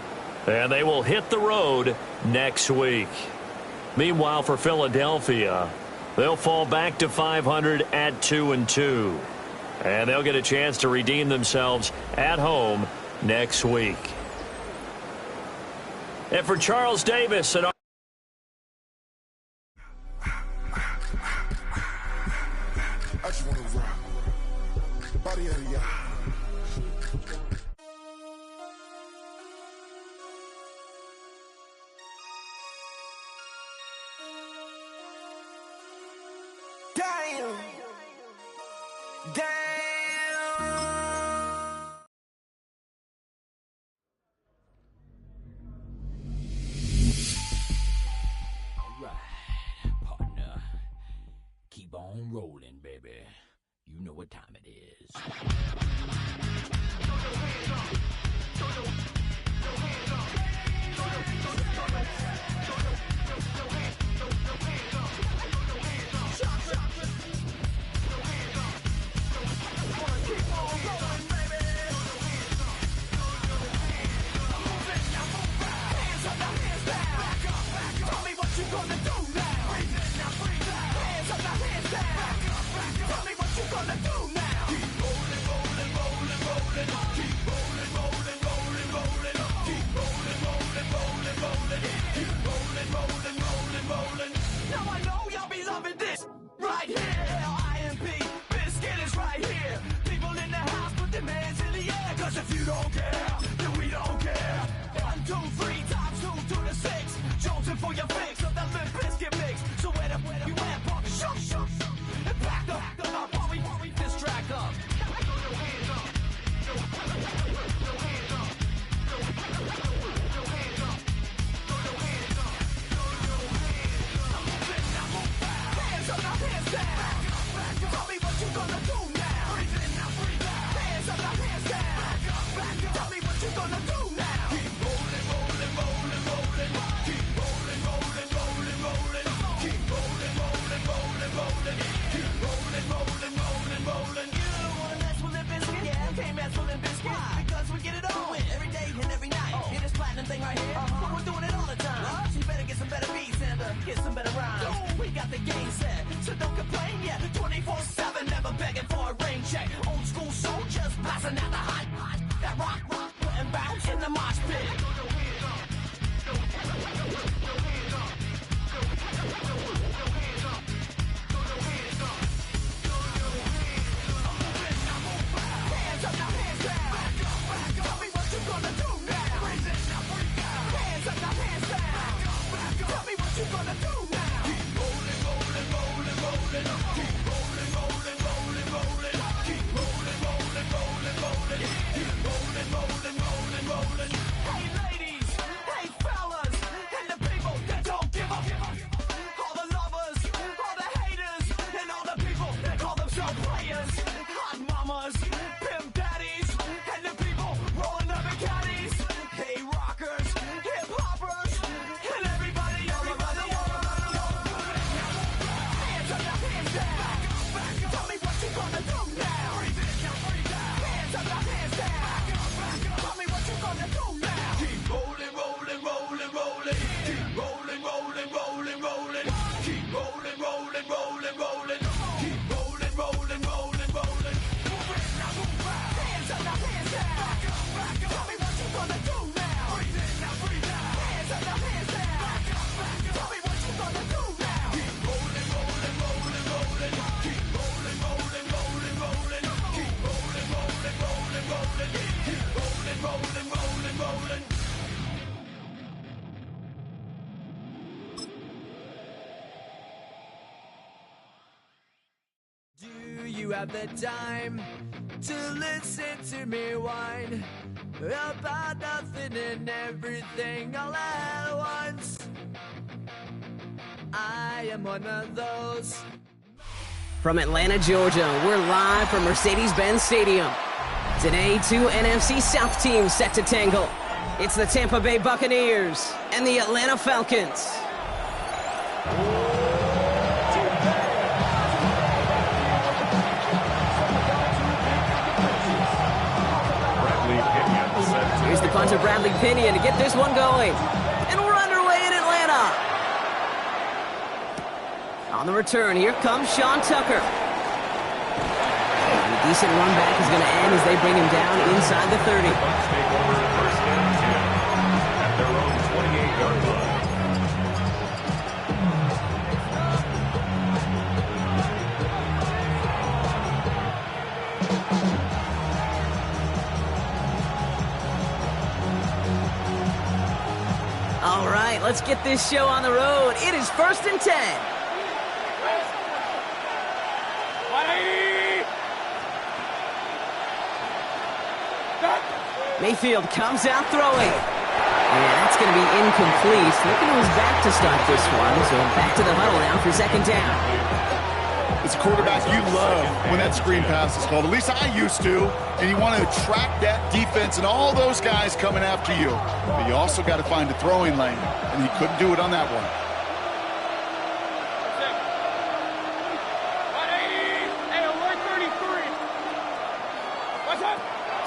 And they will hit the road next week. Meanwhile, for Philadelphia, they'll fall back to 500 at 2-2. And they'll get a chance to redeem themselves at home next week. And for Charles Davis and I just want to rock. Body of the Damn. Damn. Partner, keep on rolling, baby. You know what time it is. Now I know y'all be loving this right here. IMP. If you don't care, then we don't care. 1, 2, 3 times 2 to the 6. Jonesing for your fix of that Limp Bizkit mix. So where you at, punk? Shoot. And back up, while we distract them. Hands up, now hands down. Tell me what you gonna do now. Hands up, now hands down. Tell me what you gonna do now. Keep rolling. Keep rolling. Keep rolling. You're the one that's with Limp Bizkit. Yeah, can't mess with Limp Bizkit. Because we get it on every day and every night. Hear this platinum thing right here? We're doing it all the time. So you better get some better beats and get some better rhymes. We got the game set, so don't complain yet. 24/7, never begging for a rain check. Old school soldiers blasting out the hot. That rock, and bounce in the mosh pit. Hands up, now hands down. Tell me what you gonna do now. Hands up, now hands down. Tell me what you gonna do now. Keep rolling. Keep rolling. Keep rolling. Hey ladies, hey fellas, and the people that don't give up. All the lovers, all the haters, and all the people that call themselves players. Hot mamas, pimp daddies, and the people rolling up in caddies. Hey rockers, hip hoppers, and everybody. Hands up, now hands down. Tell me what you gonna do now. Hands up, now hands down. Tell me what you gonna do now. Keep rolling. Keep rolling. Keep rolling. Keep rolling. Hands up, now hands down. Tell me what you gonna do now. Hands up, now hands down. Tell me what you gonna do now. Keep rolling. Keep rolling. Keep rolling. Do you have the time to listen to me whine about nothing and everything all at once? I am one of those. From Atlanta, Georgia, we're live from Mercedes-Benz Stadium. Today, 2 NFC South teams set to tangle. It's the Tampa Bay Buccaneers and the Atlanta Falcons. Here's the punter, Bradley Pinion, to get this one going. And we're underway in Atlanta. On the return, here comes Sean Tucker. A decent run back is going to end as they bring him down inside the 30. Bucs take over first and 10 at their own 28-yard line. All right, let's get this show on the road. It is first and 10. Mayfield comes out throwing. And that's going to be incomplete. Looking to his back to start this one. So back to the huddle now for second down. As a quarterback, you love when that screen pass is called. At least I used to. And you want to attract that defense and all those guys coming after you. But you also got to find a throwing lane. And he couldn't do it on that one.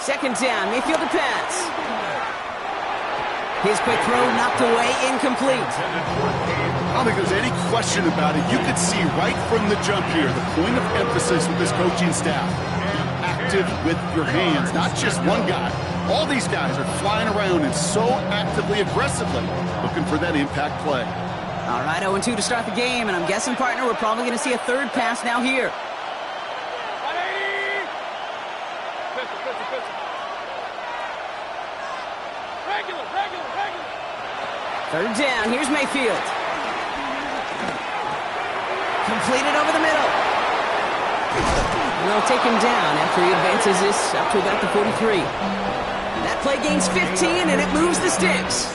Second down, Mayfield to pass. His quick throw knocked away, incomplete. I don't think there's any question about it. You could see right from the jump here, the point of emphasis with this coaching staff. Be active with your hands, not just one guy. All these guys are flying around and so actively, aggressively looking for that impact play. All right, 0-2 to start the game, and I'm guessing, partner, we're probably going to see a third pass now here. Third down. Here's Mayfield. Completed over the middle. And they'll take him down after he advances this up to about the 43. That play gains 15, and it moves the sticks.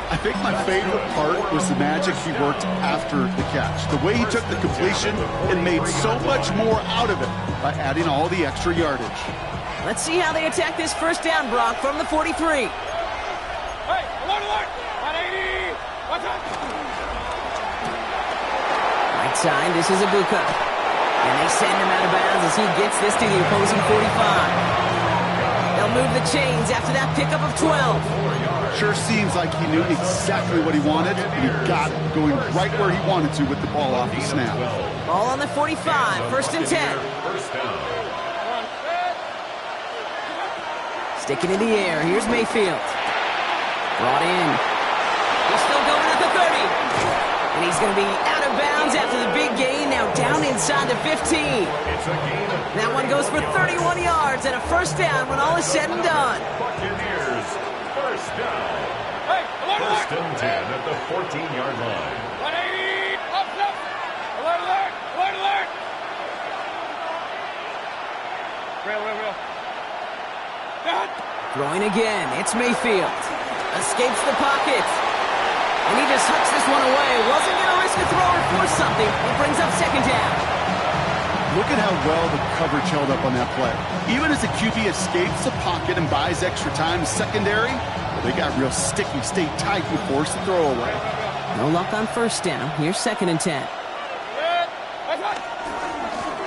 I think my favorite part was the magic he worked after the catch. The way he took the completion and made so much more out of it by adding all the extra yardage. Let's see how they attack this first down, Brock, from the 43. Hey, alert! 180! Watch out! Right side, this is Ibuka. And they send him out of bounds as he gets this to the opposing 45. They'll move the chains after that pickup of 12. Sure seems like he knew exactly what he wanted, and he got it, going right where he wanted to with the ball off the snap. Ball on the 45, first and 10. Sticking in the air, here's Mayfield. Brought in. He's still going at the 30. And he's going to be out of bounds after the big gain, now down inside the 15. That one goes for 31 yards and a first down when all is said and done. Buccaneers, first down. Hey, First and 10 at the 14-yard line. 180! Up! Alert! Real. Throwing again, it's Mayfield. Escapes the pocket. And he just hucks this one away. Wasn't going to risk a throw or force something. It brings up second down. Look at how well the coverage held up on that play. Even as the QB escapes the pocket and buys extra time to secondary, they got real sticky, stayed tight and forced the throw away. No luck on first down. Here's second and 10.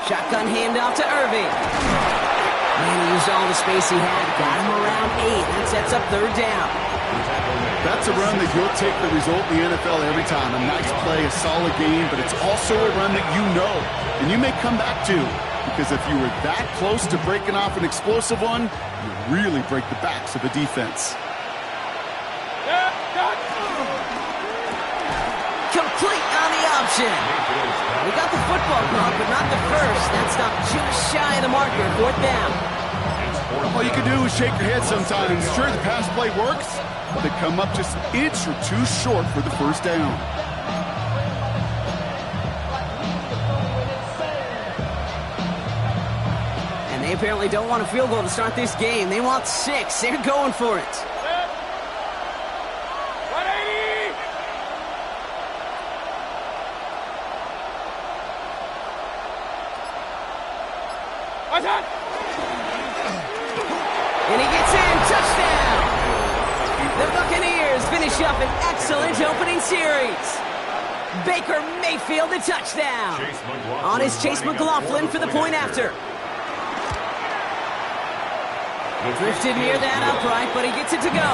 Shotgun handoff to Irving. And he used all the space he had. Got him around 8. That sets up third down. That's a run that you'll take the result in the NFL every time. A nice play, a solid game, but it's also a run that you know and you may come back to, because if you were that close to breaking off an explosive one, you really break the backs of the defense. Complete on the option. We got the football clock, but not the first. That stopped just shy of the marker. Fourth down. All you can do is shake your head sometimes. Sure, the pass play works, but they come up just an inch or two short for the first down. And they apparently don't want a field goal to start this game. They want 6. They're going for it. 180! Watch out! And he gets in. Touchdown! The Buccaneers finish up an excellent opening series. Baker Mayfield, a touchdown. On his Chase McLaughlin for the point after. Drifted near that upright, but he gets it to go.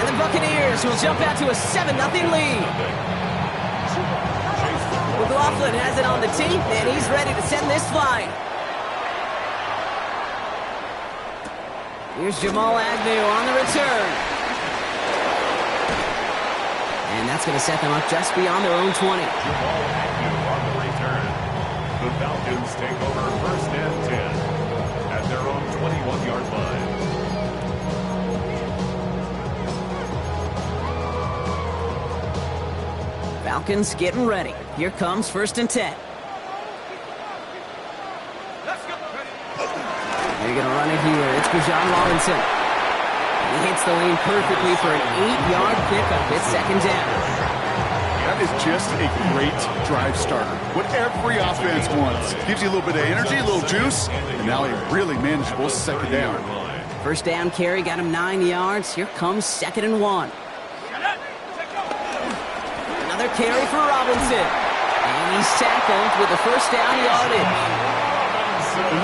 And the Buccaneers will jump out to a 7-0 lead. McLaughlin has it on the tee, and he's ready to send this flying. Here's Jamal Agnew on the return. And that's going to set them up just beyond their own 20. Jamal Agnew on the return. The Falcons take over first and 10 at their own 21-yard line. Falcons getting ready. Here comes first and 10. They're going to run it here. It's Bijan Robinson. He hits the lane perfectly for an 8-yard pickup. It's second down. That is just a great drive starter. What every offense wants. Gives you a little bit of energy, a little juice, and now a really manageable second down. First down carry got him 9 yards. Here comes second and 1. Another carry for Robinson. And he's tackled with the first down yardage.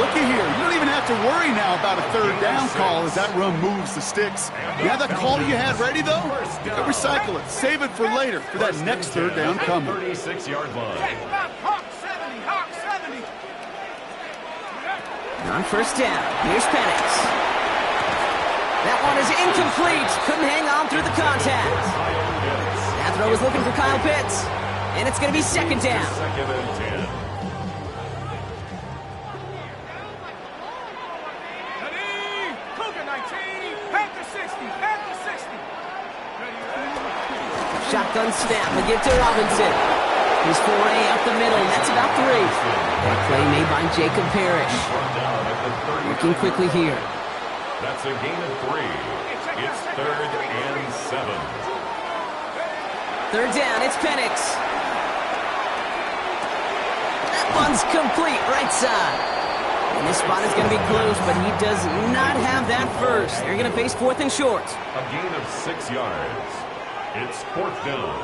Looky here. You don't even have to worry now about a third down call as that run moves the sticks. You have that call you had ready, though? Recycle it. Save it for later for that next third down coming. 36-yard line. Hawk 70! On first down, here's Penix. That one is incomplete. Couldn't hang on through the contact. That throw was looking for Kyle Pitts. And it's going to be second down. Second and 10. on snap. A give to Robinson. His foray up the middle. That's about 3. And a play made by Jacob Parrish. Working quickly here. That's a gain of 3. It's 3rd and 7. 3rd down, it's Penix. That one's complete, right side. And this spot is going to be close, but he does not have that first. They're going to face 4th and short. A gain of 6 yards. It's 4th down.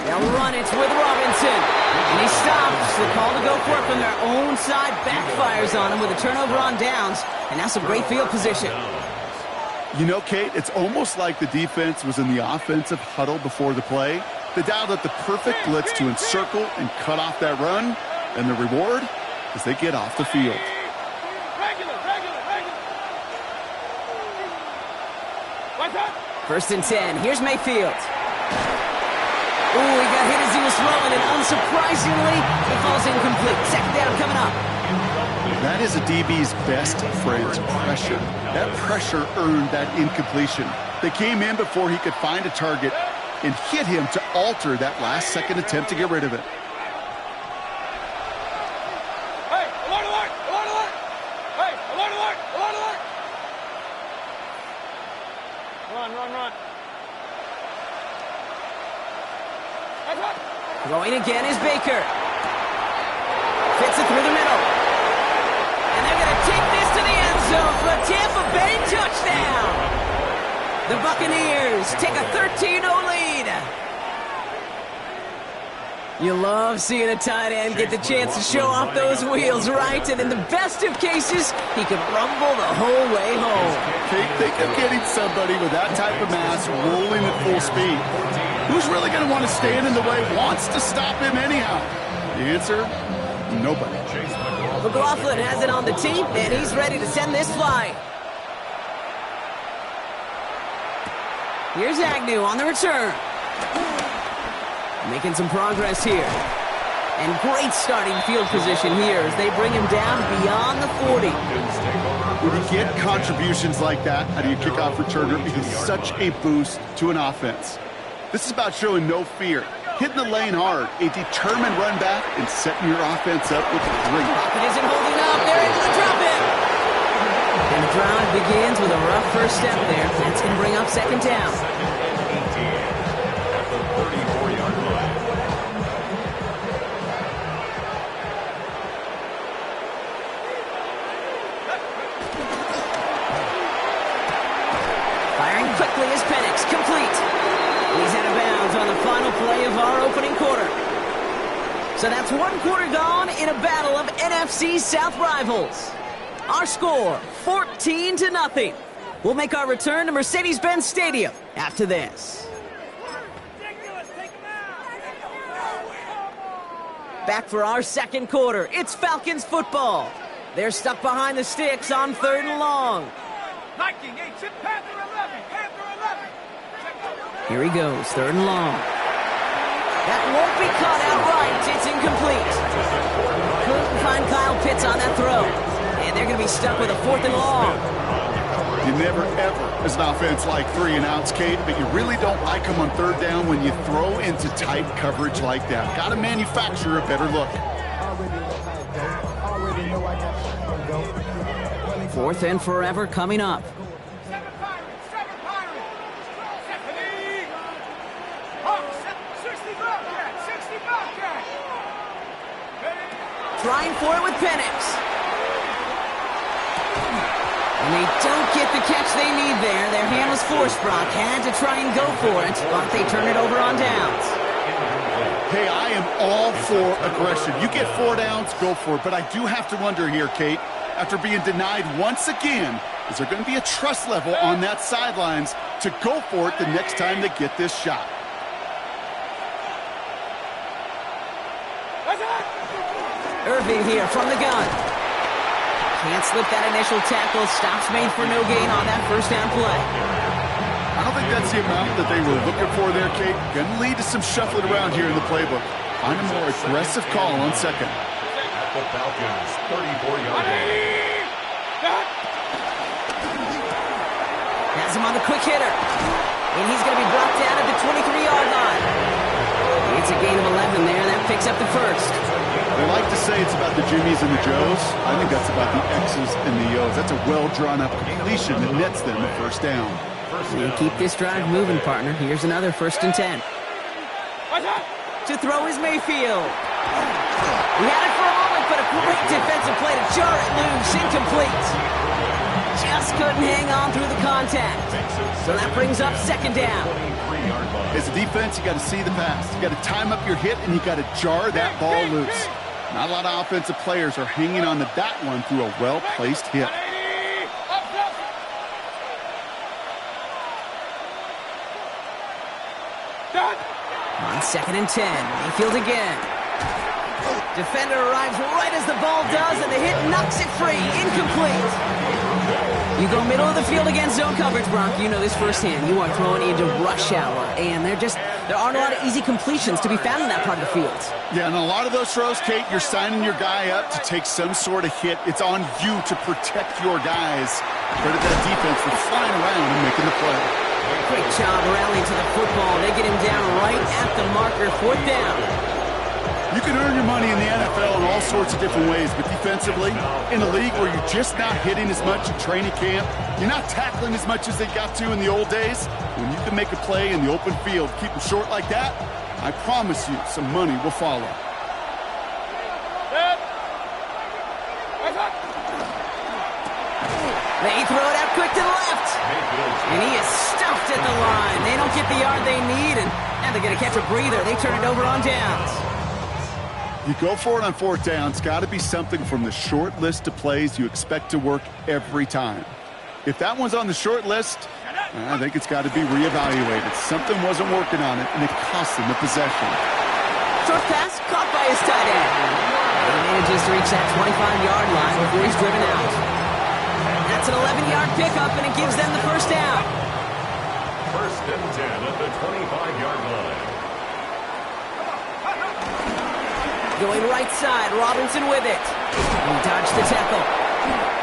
They'll run it with Robinson. And he stops. The call to go for it from their own side backfires on him with a turnover on downs. And that's a great field position. You know, Kate, it's almost like the defense was in the offensive huddle before the play. They dialed up the perfect blitz to encircle and cut off that run. And the reward is they get off the field. Regular. 1st and 10. Here's Mayfield. Ooh, he got hit as he was throwing, and unsurprisingly, it falls incomplete. 2nd down coming up. That is a DB's best friend, pressure. That pressure earned that incompletion. They came in before he could find a target and hit him to alter that last-second attempt to get rid of it. Hey, alert, alert, alert, alert. Hey, alert, alert, alert, alert. Run. Throwing again is Baker. Fits it through the middle. And they're going to take this to the end zone for a Tampa Bay touchdown. The Buccaneers take a 13-0 lead. You love seeing a tight end get the chance to show off those wheels, right? And in the best of cases, he can rumble the whole way home. Think of getting somebody with that type of mass rolling at full speed. Who's really going to want to stand in the way, wants to stop him anyhow? The answer, nobody. McLaughlin has it on the tee, and he's ready to send this flying. Here's Agnew on the return. Making some progress here. And great starting field position here as they bring him down beyond the 40. When you get contributions like that out of your kickoff returner, it is such a boost to an offense. This is about showing no fear, hitting the lane hard, a determined run back, and setting your offense up with a great. Pocket isn't holding up. They're able to drop it. And the drive begins with a rough first step there. That's going to bring up 2nd down. At the 34-yard line. Firing quickly is Penix, complete. He's out of bounds on the final play of our opening quarter. So that's 1 quarter gone in a battle of NFC South rivals. Our score, 14-0. We'll make our return to Mercedes-Benz Stadium after this. Back for our 2nd quarter. It's Falcons football. They're stuck behind the sticks on 3rd and long. Viking 8, chip Panther 11, Panther 11. Here he goes, 3rd and long. That won't be caught outright. It's incomplete. Couldn't find Kyle Pitts on that throw. And they're going to be stuck with a 4th and long. You never, ever, as an offense, like 3 and outs, Kate, but you really don't like them on 3rd down when you throw into tight coverage like that. Got to manufacture a better look. 4th and forever coming up. Trying for it with Penix. And they don't get the catch they need there. Their hand was forced, Brock. Had to try and go for it, but they turn it over on downs. Hey, I am all for aggression. You get 4 downs, go for it. But I do have to wonder here, Kate, after being denied once again, is there going to be a trust level on that sidelines to go for it the next time they get this shot? Irving here from the gun. Can't slip that initial tackle. Stops made for no gain on that 1st down play. I don't think that's the amount that they were looking for there, Kate. Going to lead to some shuffling around here in the playbook. Find a more aggressive call on 2nd. At the Falcons' 34-yard line. Has him on the quick hitter. And he's going to be brought down at the 23-yard line. It's a gain of 11 there. That picks up the first. They like to say it's about the Jimmies and the Joes. I think that's about the X's and the O's. That's a well-drawn-up completion that nets them a first down. And keep this drive moving, partner. Here's another 1st and 10. To throw is Mayfield. He had it for a moment, but a great defensive play to jar it loose. Incomplete. Just couldn't hang on through the contact. So that brings up 2nd down. As a defense, you got to see the pass. You got to time up your hit, and you got to jar that ball loose. Not a lot of offensive players are hanging on to that one through a well-placed hit. On 2nd and 10, Mayfield again. Defender arrives right as the ball does, and the hit knocks it free. Incomplete. You go middle of the field against zone coverage, Bronk. You know this firsthand. You are throwing into rush hour, and there aren't a lot of easy completions to be found in that part of the field. Yeah, and a lot of those throws, Kate, you're signing your guy up to take some sort of hit. It's on you to protect your guys. Credit that defense for flying around and making the play. Great job rallying to the football. They get him down right at the marker. 4th down. You can earn your money in the NFL in all sorts of different ways, but defensively, in a league where you're just not hitting as much at training camp, you're not tackling as much as they got to in the old days, when you can make a play in the open field, keep them short like that, I promise you some money will follow. They throw it out quick to the left. And he is stuffed at the line. They don't get the yard they need, and now they're going to catch a breather. They turn it over on downs. You go for it on 4th down. It's got to be something from the short list of plays you expect to work every time. If that one's on the short list, I think it's got to be reevaluated. Something wasn't working on it, and it cost them the possession. Short pass caught by his tight end. He manages to reach that 25-yard line before he's driven out. That's an 11-yard pickup, and it gives them the 1st down. 1st and 10 at the 25-yard line. Going right side, Robinson with it. He dodged the tackle.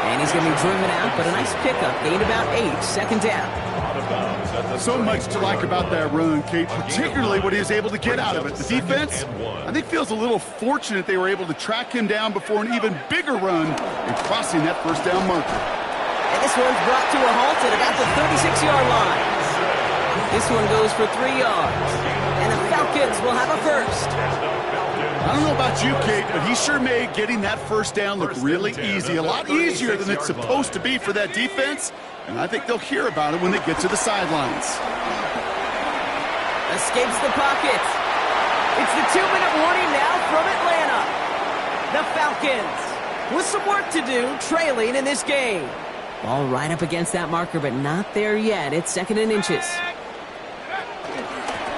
And he's going to be driven out, but a nice pickup. Gained about 8, 2nd down. So much to like about that run, Kate, particularly what he was able to get out of it. The defense, I think, feels a little fortunate they were able to track him down before an even bigger run and crossing that 1st down marker. And this one's brought to a halt at about the 36-yard line. This one goes for 3 yards. And the Falcons will have a 1st. I don't know about you, Kate, but he sure made getting that 1st down look really easy. A lot easier than it's supposed to be for that defense. And I think they'll hear about it when they get to the sidelines. Escapes the pocket. It's the 2-minute warning now from Atlanta. The Falcons with some work to do, trailing in this game. Ball right up against that marker, but not there yet. It's 2nd and inches.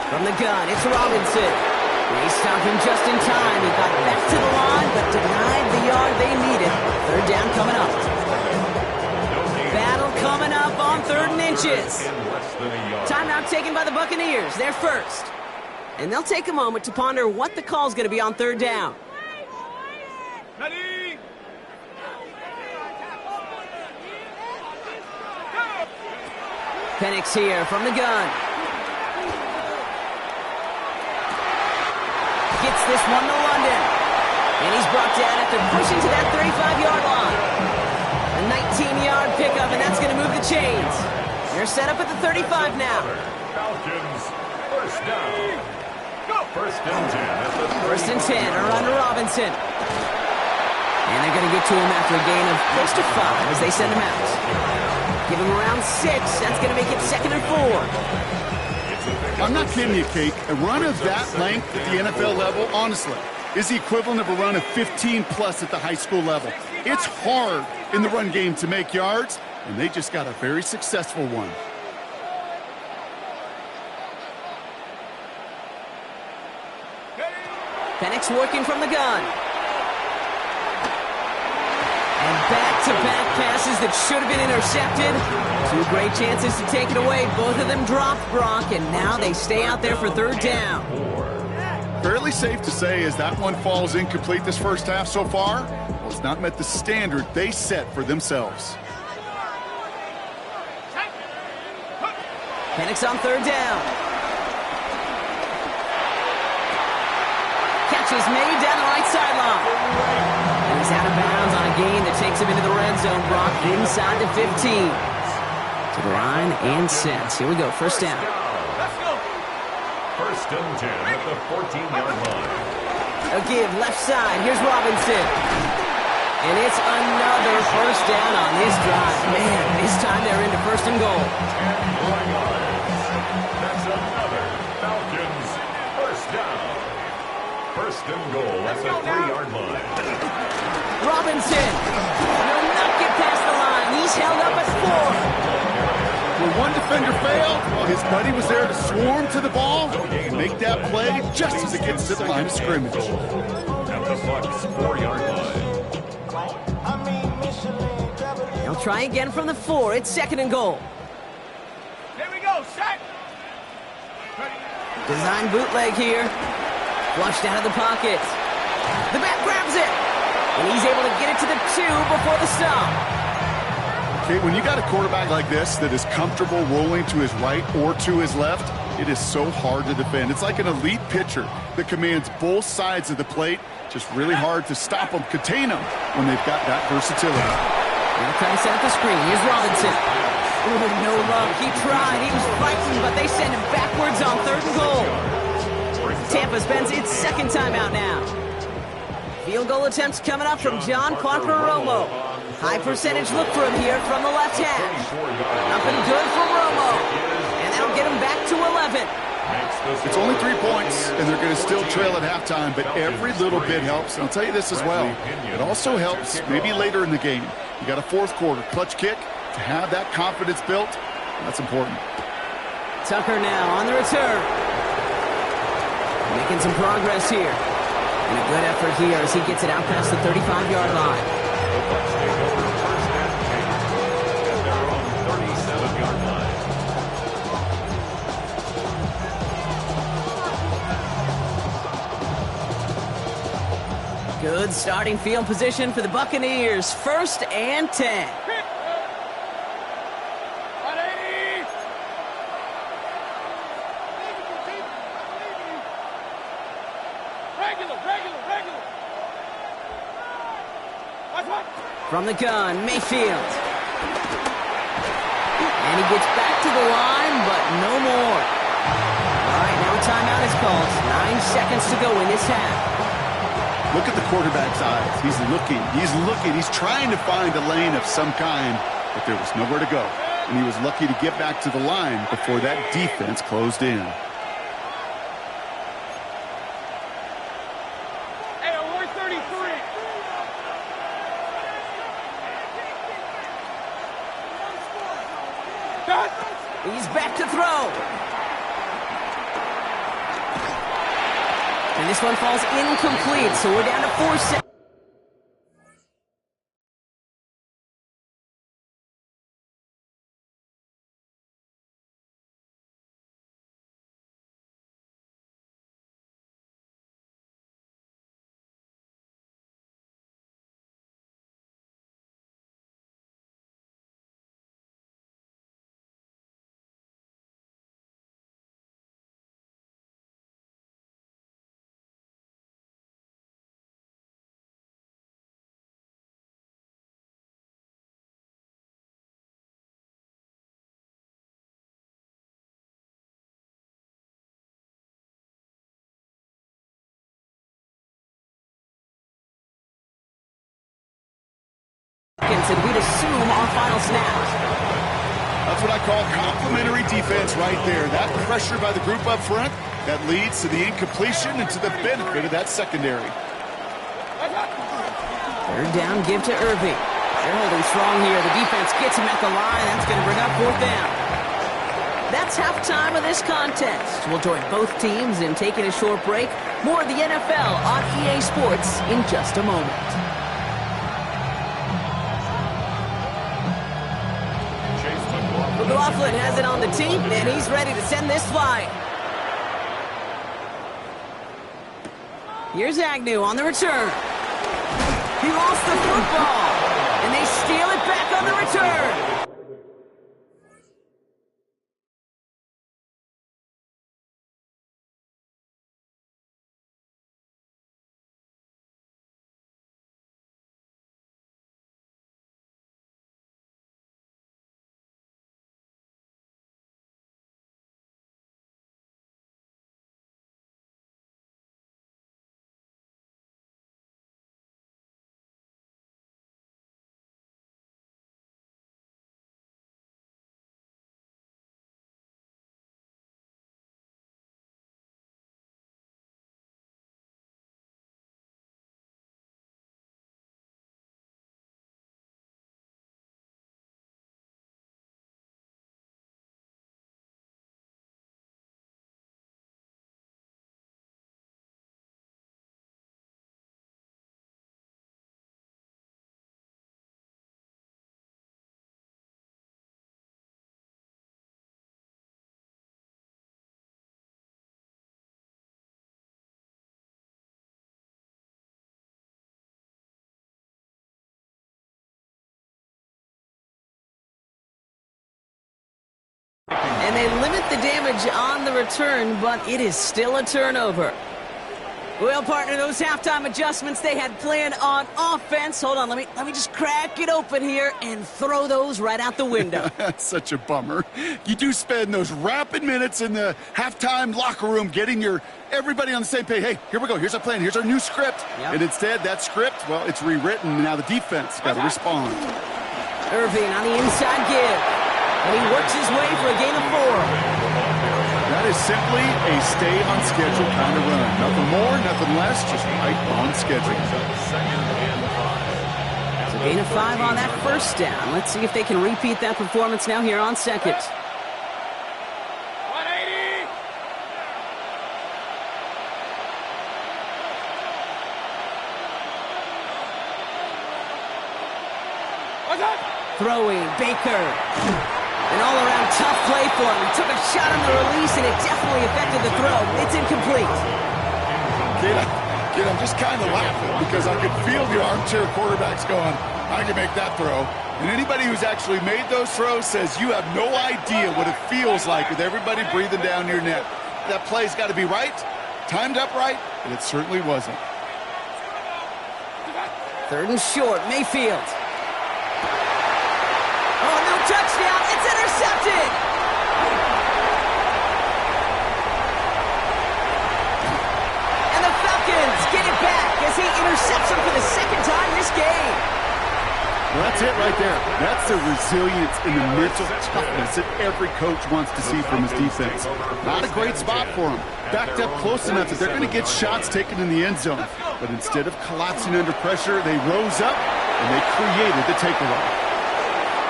From the gun, it's Robinson. They stop him just in time. He got back to the line, but denied the yard they needed. 3rd down coming up. Battle coming up on 3rd and inches. Timeout taken by the Buccaneers. They're 1st. And they'll take a moment to ponder what the call's going to be on 3rd down. Penix here from the gun. Gets this one to London. And he's brought down after pushing to that 35-yard line. A 19-yard pickup, and that's going to move the chains. They're set up at the 35 now. Falcons, 1st down. 1st and 10. 1st and 10 are under Robinson. And they're going to get to him after a gain of close to 5 as they send him out. Give him around 6. That's going to make it 2nd and 4. I'm not kidding you, Kate. A run of that length at the NFL level, honestly, is the equivalent of a run of 15-plus at the high school level. It's hard in the run game to make yards, and they just got a very successful one. Penix working from the gun. And back-to-back passes that should have been intercepted. 2 great chances to take it away. Both of them dropped, Gronk, and now they stay out there for 3rd down. Fairly safe to say as that one falls incomplete this 1st half so far, well, it's not met the standard they set for themselves. Penix on third down. Catch is made down the right sideline. And he's out of bounds on a gain that takes him into the red zone. Brock inside the 15. To the line and set. Here we go, first down. Let's go. First and 10 at the 14-yard line. A give left side. Here's Robinson. And it's another first down on this drive. Man, this time they're into first and goal. And going on. That's another Falcons first down. First and goal at the 3-yard line. Robinson will not get past the line. He's held up at 4. When one defender failed, well, his buddy was there to swarm to the ball and make that play just as it gets to the line of scrimmage. At the Bucs 4-yard line. They'll try again from the 4. It's second and goal. Here we go. Set. Design bootleg here. Flushed out of the pocket. The back grabs it. And he's able to get it to the 2 before the stop. Okay, when you got a quarterback like this that is comfortable rolling to his right or to his left, it is so hard to defend. It's like an elite pitcher that commands both sides of the plate. Just really hard to stop them, contain them when they've got that versatility. They'll try to set up the screen. Here's Robinson. Ooh, no luck. He tried. He was fighting, but they send him backwards on third and goal. Tampa spends its second timeout now. Field goal attempts coming up from John Quanqueromo. High percentage look for him here from the left hash. Nothing good for Romo. And that'll get him back to 11. It's only 3 points, and they're going to still trail at halftime, but every little bit helps. And I'll tell you this as well. It also helps maybe later in the game. You got a fourth quarter clutch kick to have that confidence built. That's important. Tucker now on the return. Making some progress here. And a good effort here as he gets it out past the 35-yard line. The Bucs take over first and 10 at their own 37-yard line. Good starting field position for the Buccaneers. First and 10. 180. Regular. From the gun, Mayfield. And he gets back to the line, but no more. All right, now a timeout is called. 9 seconds to go in this half. Look at the quarterback's eyes. He's looking. He's trying to find a lane of some kind, but there was nowhere to go. And he was lucky to get back to the line before that defense closed in. Hey, we're 33. He's back to throw. And this one falls incomplete, so we're down to 4 seconds. And we'd assume our final snap. That's what I call complimentary defense right there. That pressure by the group up front, that leads to the incompletion and to the benefit of that secondary. Third down, give to Irving. They're holding strong here. The defense gets him at the line. That's going to bring up fourth down. That's halftime of this contest. We'll join both teams in taking a short break. More of the NFL on EA Sports in just a moment. McLaughlin has it on the team, and he's ready to send this flying. Here's Agnew on the return. He lost the football, and they steal it back on the return. And they limit the damage on the return, but it is still a turnover. Well, partner, those halftime adjustments they had planned on offense. Hold on, let me just crack it open here and throw those right out the window. That's such a bummer. You do spend those rapid minutes in the halftime locker room getting everybody on the same page. Hey, here we go. Here's our plan. Here's our new script. Yep. And instead, that script, well, it's rewritten. Now the defense got to respond. Irving on the inside give. And he works his way for a gain of 4. That is simply a stay-on-schedule kind of run. Nothing more, nothing less, just right on schedule. So gain of 5 on that first down. Let's see if they can repeat that performance now here on second. 180. What's up? Throwing, Baker. An all-around tough play for him. He took a shot on the release, and it definitely affected the throw. It's incomplete. Kid, I'm just kind of laughing because I could feel the armchair quarterbacks going, I can make that throw. And anybody who's actually made those throws says you have no idea what it feels like with everybody breathing down your neck. That play's got to be right, timed up right, and it certainly wasn't. 3rd and short, Mayfield. Oh, no touchdown. It's intercepted. And the Falcons get it back as he intercepts him for the 2nd time this game. Well, that's it right there. That's the resilience and the mental toughness that every coach wants to see from his defense. Not a great spot for him. Backed up close enough that they're going to get shots taken in the end zone. But instead of collapsing under pressure, they rose up and they created the takeaway.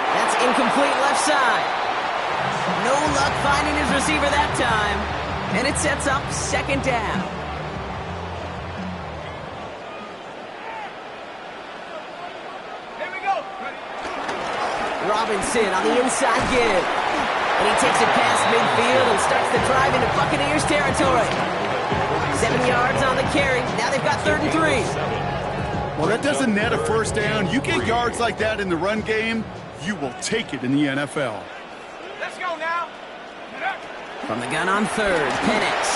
That's incomplete left side. No luck finding his receiver that time. And it sets up 2nd down. Here we go. Robinson on the inside give. And he takes it past midfield and starts the drive into Buccaneers territory. 7 yards on the carry. Now they've got 3rd and 3. Well, that doesn't net a first down. You get yards like that in the run game, you will take it in the NFL. Let's go now. From the gun on 3rd, Penix.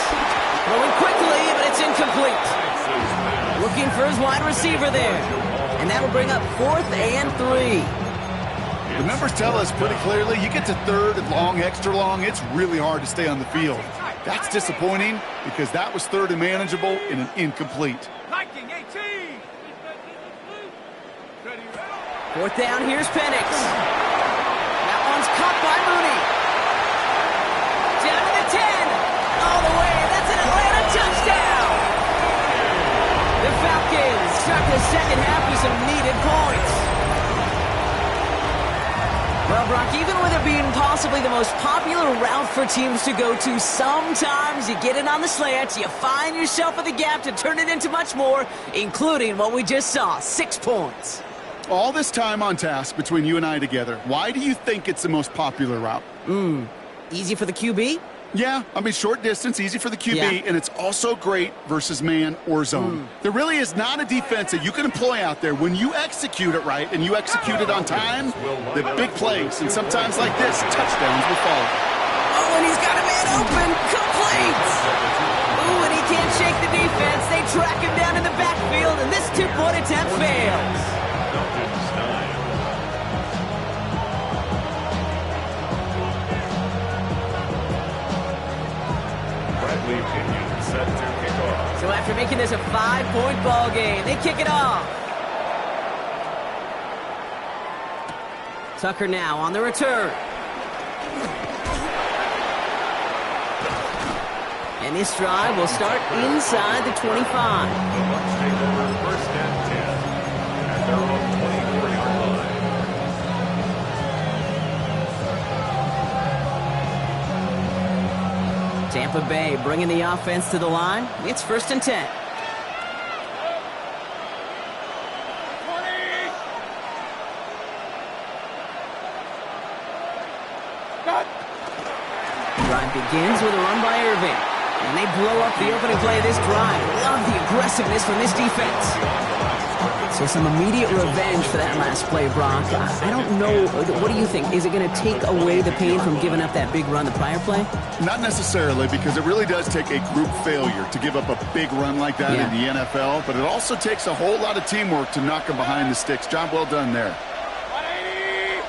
Throwing quickly, but it's incomplete. Looking for his wide receiver there. And that'll bring up 4th and 3. The numbers tell us pretty clearly, you get to 3rd and long, extra long, it's really hard to stay on the field. That's disappointing because that was 3rd and manageable in an incomplete. Liking 18. 4th down, here's Penix. That one's caught by Mooney. Down to the 10. All the way, that's an Atlanta touchdown. The Falcons start the 2nd half with some needed points. Well, Brock, even with it being possibly the most popular route for teams to go to, sometimes you get it on the slant, you find yourself in the gap to turn it into much more, including what we just saw, 6 points. All this time on task between you and I together, why do you think it's the most popular route? Easy for the QB? Yeah, I mean, short distance, easy for the QB, Yeah. and it's also great versus man or zone. There really is not a defense that you can employ out there when you execute it right and you execute it on time, the big plays, and sometimes like this, touchdowns will follow. Oh, and he's got a man open. Complete. Ooh, and he can't shake the defense. They track him down in the backfield, and this 2-point attempt fails. Set to kick off. So after making this a 5-point ball game, they kick it off. Tucker now on the return. And this drive will start inside the 25. Take over 1st and 10 at their own 23-yard line. Tampa Bay bringing the offense to the line. It's 1st and 10. 20. Cut. Drive begins with a run by Irving. And they blow up the opening play of this drive. Love the aggressiveness from this defense. So some immediate revenge for that last play, Brock. I don't know. What do you think? Is it going to take away the pain from giving up that big run the prior play? Not necessarily, because it really does take a group failure to give up a big run like that in the NFL, but it also takes a whole lot of teamwork to knock them behind the sticks. Job well done there. 180!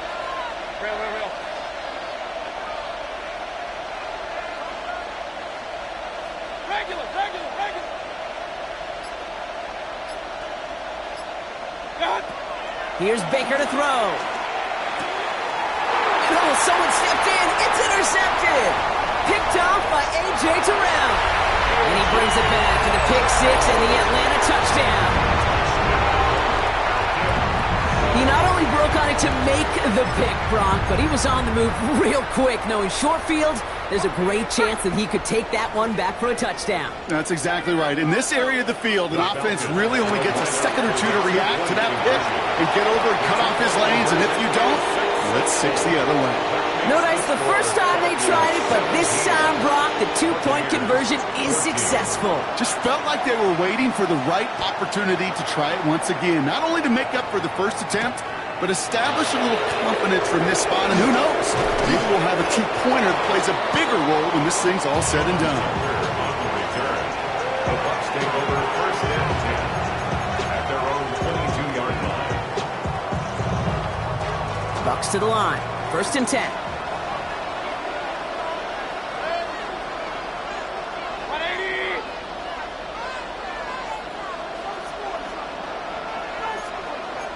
Real. Regular. Here's Baker to throw. Oh, someone stepped in. It's intercepted. Picked off by A.J. Terrell. And he brings it back for the pick six and the Atlanta touchdown. He not only broke on it to make the pick, Brock, but he was on the move real quick. Knowing short field, there's a great chance that he could take that one back for a touchdown. That's exactly right. In this area of the field, an offense really only gets a second or two to react to that pick and get over and cut off his lanes, and if you don't, let's six the other way. No dice the first time they tried it, but this time, Brock, the two-point conversion is successful. Just felt like they were waiting for the right opportunity to try it once again, not only to make up for the first attempt, but establish a little confidence from this spot, and who knows, maybe we'll have a two-pointer that plays a bigger role when this thing's all said and done. The Bucs take over first and 10 at their own 22-yard line. Bucs to the line, first and 10. 180!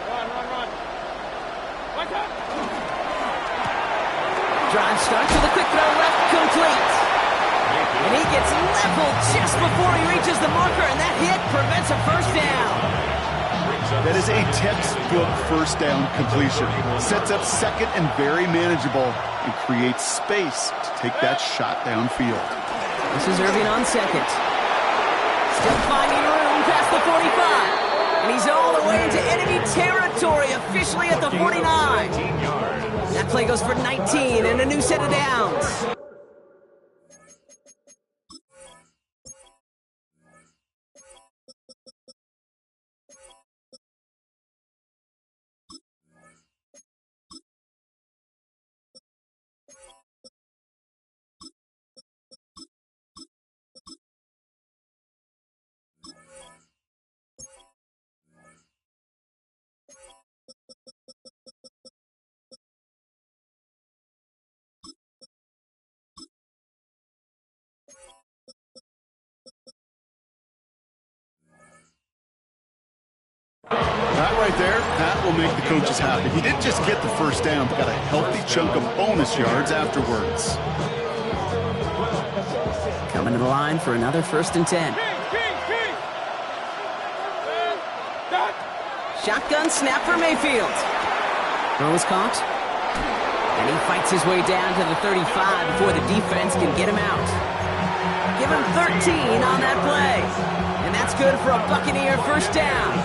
Run. One time. Drive starts with a quick throw left, complete. And he gets leveled just before he reaches the marker, and that hit prevents a first down. That is a textbook first down completion. Sets up second and very manageable and creates space to take that shot downfield. This is Irving on second. Still finding room past the 45. And he's all the way into enemy territory, officially at the 49. That play goes for 19 and a new set of downs. That right there, that will make the coaches happy. He didn't just get the first down, but got a healthy chunk of bonus yards afterwards. Coming to the line for another first and 10. Shotgun snap for Mayfield. Throw is caught. And he fights his way down to the 35 before the defense can get him out. Give him 13 on that play. And that's good for a Buccaneer first down.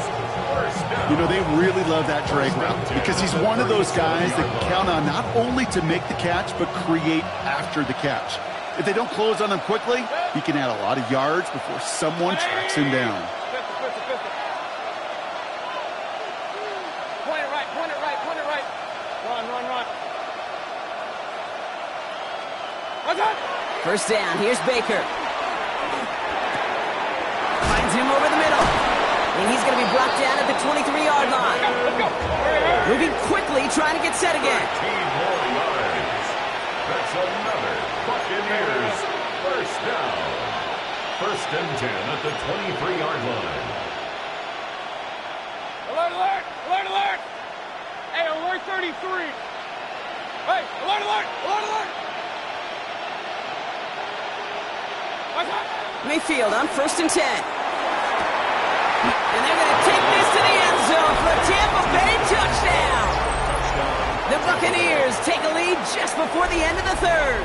You know, they really love that drag route because he's one of those guys that can count on not only to make the catch, but create after the catch. If they don't close on him quickly, he can add a lot of yards before someone tracks him down. Point it right. Run. First down, here's Baker. Finds him over the middle. And he's going to be brought down at the 23-yard line. Let's go. Moving quickly, trying to get set again. 18 more yards. That's another Buccaneers first down. First and 10 at the 23-yard line. Alert. Hey, alert 33. Hey, alert. What's up? Mayfield on first and 10. And they're going to take this to the end zone for a Tampa Bay touchdown. The Buccaneers take a lead just before the end of the third.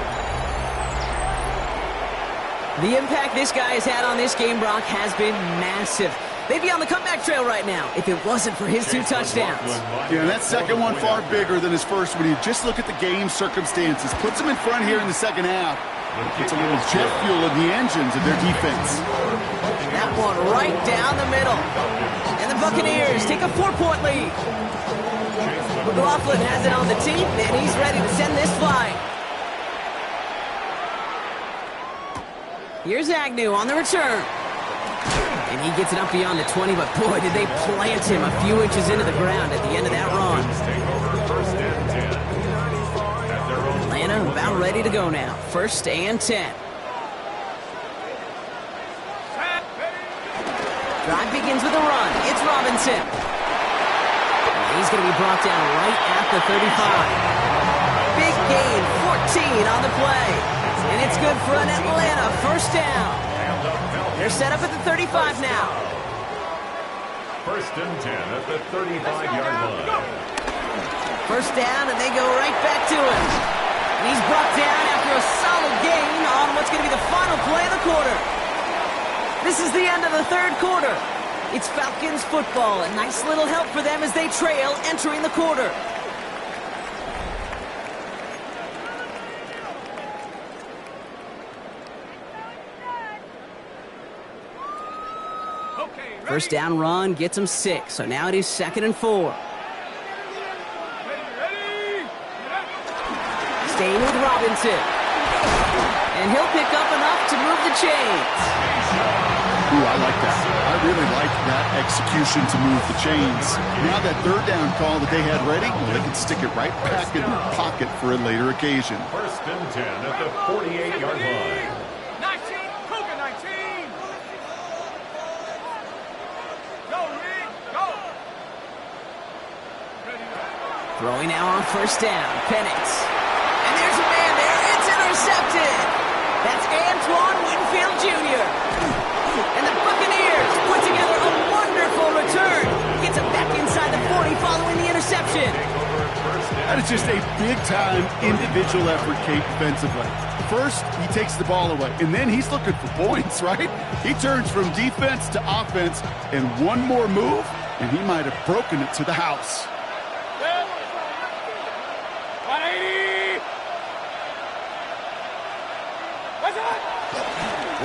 The impact this guy has had on this game, Brock, has been massive. They'd be on the comeback trail right now if it wasn't for his two touchdowns. Yeah, that second one far bigger than his first one. You just look at the game circumstances. Puts him in front here in the second half. It's a little jet fuel in the engines of their defense. That one right down the middle. And the Buccaneers take a 4-point lead. McLaughlin has it on the team, and he's ready to send this flying. Here's Agnew on the return. And he gets it up beyond the 20, but boy, did they plant him a few inches into the ground at the end of that run. Atlanta about ready to go now. 1st and 10. Drive begins with a run. It's Robinson. And he's going to be brought down right at the 35. Big gain, 14 on the play. And it's good for an Atlanta 1st down. They're set up at the 35 now. 1st and 10 at the 35-yard line. 1st down, and they go right back to him. And he's brought down after a solid gain on what's going to be the final play of the quarter. This is the end of the 3rd quarter. It's Falcons football. A nice little help for them as they trail entering the quarter. First down run gets him 6, so now it is 2nd and 4. Staying with Robinson. And he'll pick up enough to move the chains. Ooh, I like that. I really like that execution to move the chains. Now that 3rd down call that they had ready, well, they can stick it right back in their pocket for a later occasion. 1st and 10 at the 48-yard line. 19, Cougar 19. Go, Rick, go. Throwing now on 1st down. Penix. And there's a man there. It's intercepted. That's Antoine Winfield Jr. And the Buccaneers put together a wonderful return. Gets him back inside the 40 following the interception. That is just a big-time individual effort, Kate, defensively. First, he takes the ball away, and then he's looking for points, right? He turns from defense to offense, and one more move, and he might have broken it to the house. 180.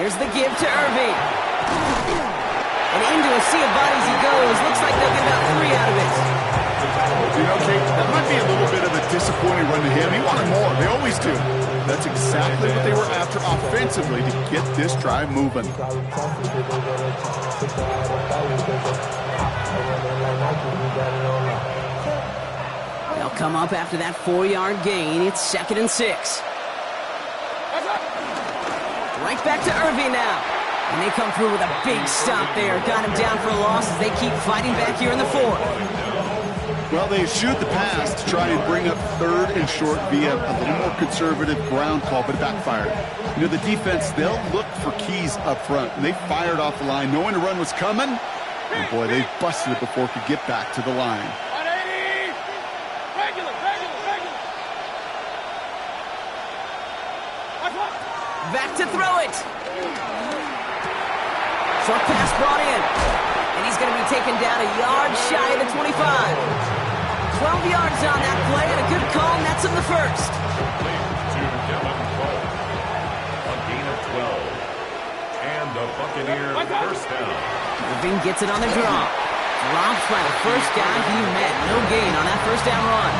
Here's the give to Irving. And into a sea of bodies he goes. Looks like they'll get about 3 out of it. You know, Kate, that might be a little bit of a disappointing run to him. He wanted more. They always do. That's exactly what they were after offensively to get this drive moving. They'll come up after that 4-yard gain. It's 2nd and 6. Right back to Irving now. And they come through with a big stop there. Got him down for a loss as they keep fighting back here in the 4th. Well, they shoot the pass to try and bring up 3rd and short via a little more conservative ground call, but it backfired. You know, the defense, they'll look for keys up front. And they fired off the line knowing the run was coming. And boy, they busted it before it could get back to the line. 180. Regular. Back to throw it. Short pass brought in. And he's going to be taken down a yard shy of the 25. 12 yards on that play, and a good call nets him the 1st. A gain of 12. And the Buccaneer 1st down. Irving gets it on the draw. Dropped by the first guy he met. No gain on that 1st down run.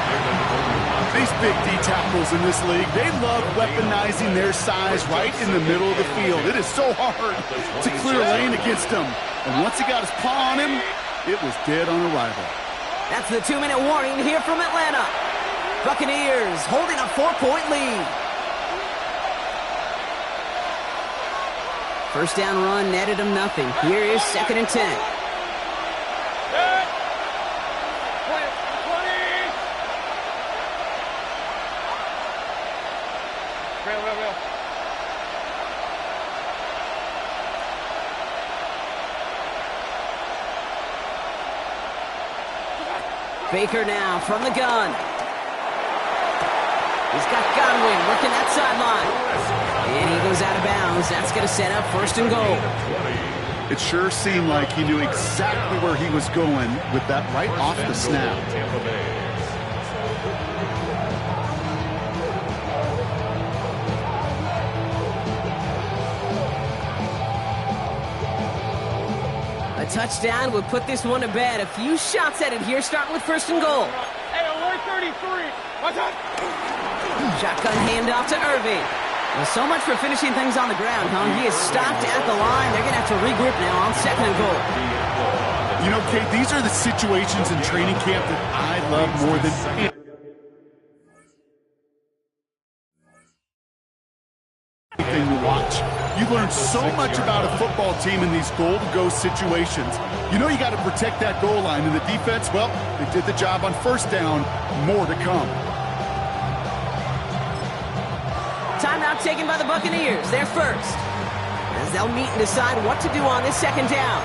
These big D tackles in this league, they love weaponizing their size right in the middle of the field. It is so hard to clear lane against them. And once he got his paw on him, it was dead on arrival. That's the 2-minute warning here from Atlanta. Buccaneers holding a 4-point lead. 1st down run netted him nothing. Here is 2nd and 10. Real. Baker now from the gun. He's got Godwin working that sideline. And he goes out of bounds. That's going to set up 1st and goal. It sure seemed like he knew exactly where he was going with that right off the snap. A touchdown would put this one to bed. A few shots at it here, starting with first and goal. Hey, 133. What's up? Shotgun handoff to Irving. Well, so much for finishing things on the ground, huh? He is stopped at the line. They're going to have to regroup now on second and goal. You know, Kate, these are the situations in training camp that I love more than anything to watch. You learn so much about a football team in these goal-to-go situations. You know you got to protect that goal line, and the defense, well, they did the job on first down. More to come. Timeout taken by the Buccaneers. They're first, as they'll meet and decide what to do on this second down.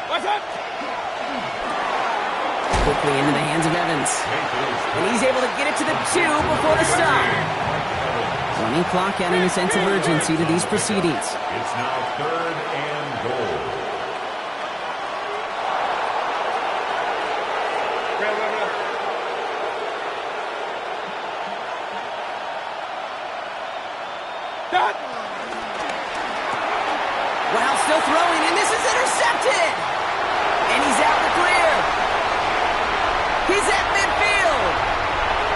What's up? Quickly into the hands of Evans. And he's able to get it to the 2 before the stop. Running clock adding a sense of urgency to these proceedings. It's now third and goal. Dot. While still throwing, and this is intercepted. And he's out the clear. He's at midfield.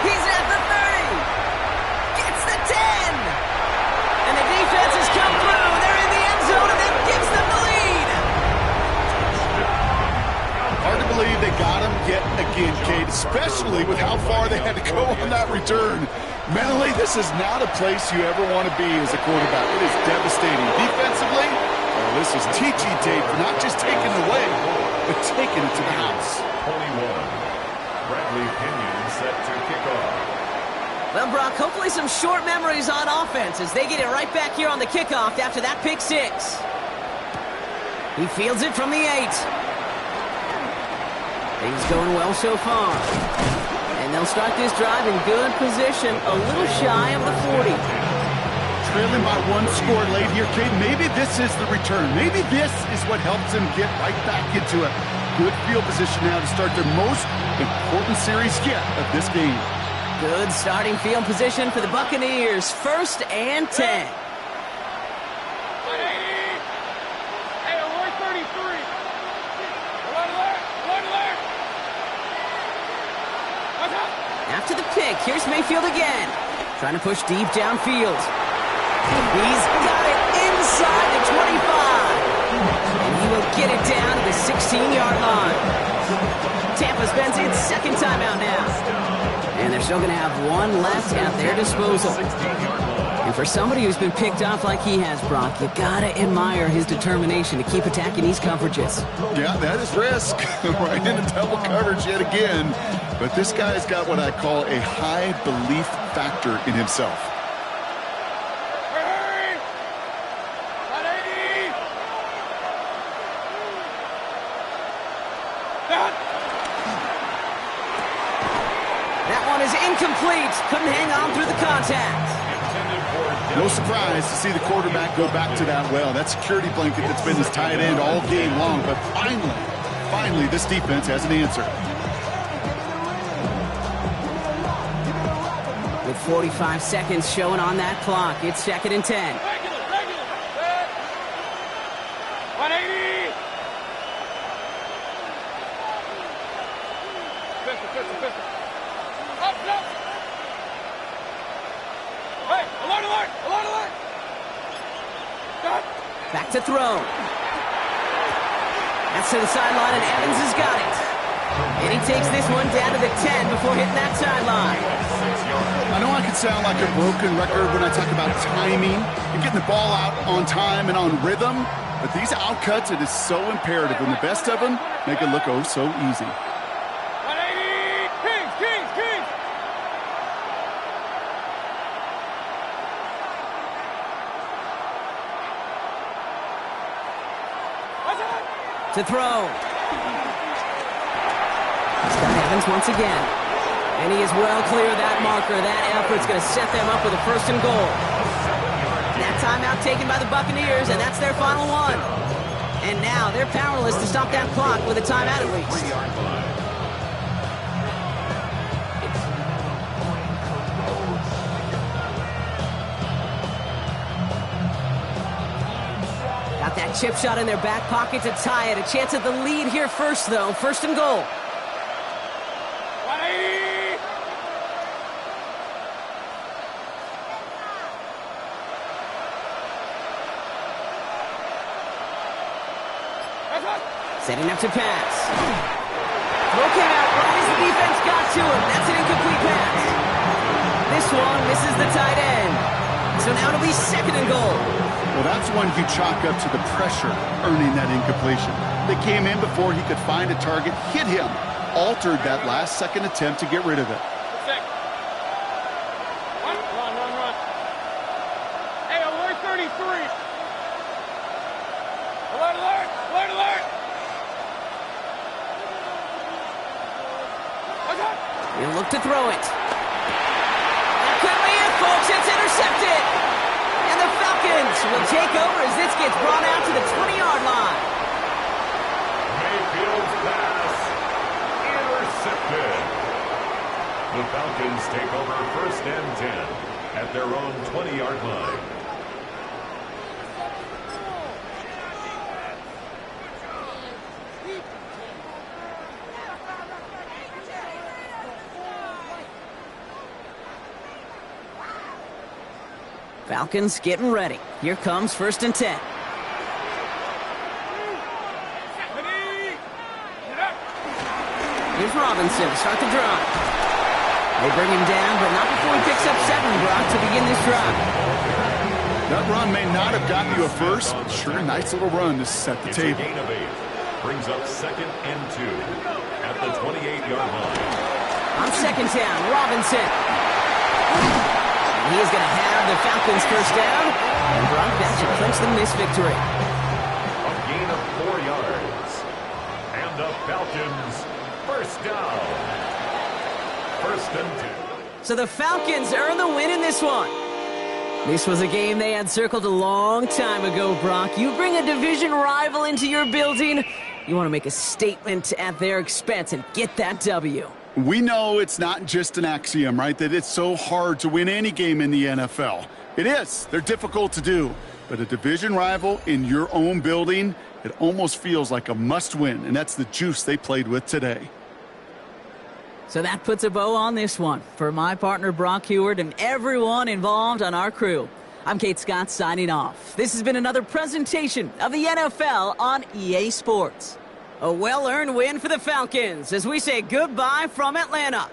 He's at the 30. Gets the 10. And the defense has come through. They're in the end zone, and that gives them the lead. Hard to believe they got him yet again, Kate, especially with how far they had to go on that return. Mentally, this is not a place you ever want to be as a quarterback. It is devastating. Defensively, well, this is teaching tape for not just taking it away, but taking it to the house. 21. Bradley Pinion set to kick off. Well, Brock, hopefully some short memories on offense as they get it right back here on the kickoff after that pick 6. He fields it from the 8. Things going well so far. And they'll start this drive in good position, a little shy of the 40. Trailing by 1 score late here, Kate. Maybe this is the return. Maybe this is what helps them get right back into a good field position now to start their most important series yet of this game. Good starting field position for the Buccaneers. First and 10. 180. Hey, 133. Alert, alert, alert, alert. What's up? After the pick, here's Mayfield again. Trying to push deep downfield. He's got it inside the 25. And he will get it down to the 16-yard line. Tampa spends its second timeout now. And they're still going to have one left at their disposal. And for somebody who's been picked off like he has, Brock, you got to admire his determination to keep attacking these coverages. Yeah, that is risk. Right into double coverage yet again. But this guy's got what I call a high belief factor in himself. Hurry! 180. Dot. That one is incomplete. Couldn't hang on through the contact. No surprise to see the quarterback go back to that well. That security blanket that's been his tight end all game long. But finally, this defense has an answer. With 45 seconds showing on that clock, it's second and 10. Regular. 180. Pistol. Up. Hey, alert. Dot. Back to throw. That's to the sideline, and Evans has got it. And he takes this one down to the 10 before hitting that sideline. I know I can sound like a broken record when I talk about timing and getting the ball out on time and on rhythm, but these outcuts, it is so imperative, and the best of them make it look oh so easy. 180. Kings. What's up? To throw. Scott Evans once again. And he is well clear of that marker. That effort's going to set them up with a first and goal. That timeout taken by the Buccaneers, and that's their final one. And now they're powerless to stop that clock with a timeout at least. 3-yard line. Got that chip shot in their back pocket to tie it. A chance at the lead here first, though. First and goal. 180! Setting up to pass. Throw came out right as the defense got to him. That's an incomplete pass. This one misses the tight end. So now it'll be second and goal. Well, that's one you chalk up to the pressure earning that incompletion. They came in before he could find a target, hit him, altered that last-second attempt to get rid of it. Run. Hey, alert 33. Alert. He'll look to throw it. That could be it, folks. It's intercepted. And the Falcons will take over as this gets brought out to the 20-yard line. Mayfield's pass intercepted. The Falcons take over first and 10 at their own 20-yard line. Falcons getting ready. Here comes first and 10. Here's Robinson to start the drive. They bring him down, but not before he picks up 7, Brock, to begin this drive. That run may not have gotten you a first, but sure, nice little run to set the table. It's a gain of 8. Brings up second and 2 at the 28-yard line. On second down, Robinson. He is going to have the Falcons first down. And Brock, that should clinch them this victory. A gain of 4 yards. And the Falcons first down. First and 10. So the Falcons earn the win in this one. This was a game they had circled a long time ago, Brock. You bring a division rival into your building, you want to make a statement at their expense and get that W. We know it's not just an axiom, right, that it's so hard to win any game in the NFL. It is. They're difficult to do. But a division rival in your own building, it almost feels like a must-win, and that's the juice they played with today. So that puts a bow on this one. For my partner, Brock Heward, and everyone involved on our crew, I'm Kate Scott signing off. This has been another presentation of the NFL on EA Sports. A well-earned win for the Falcons as we say goodbye from Atlanta.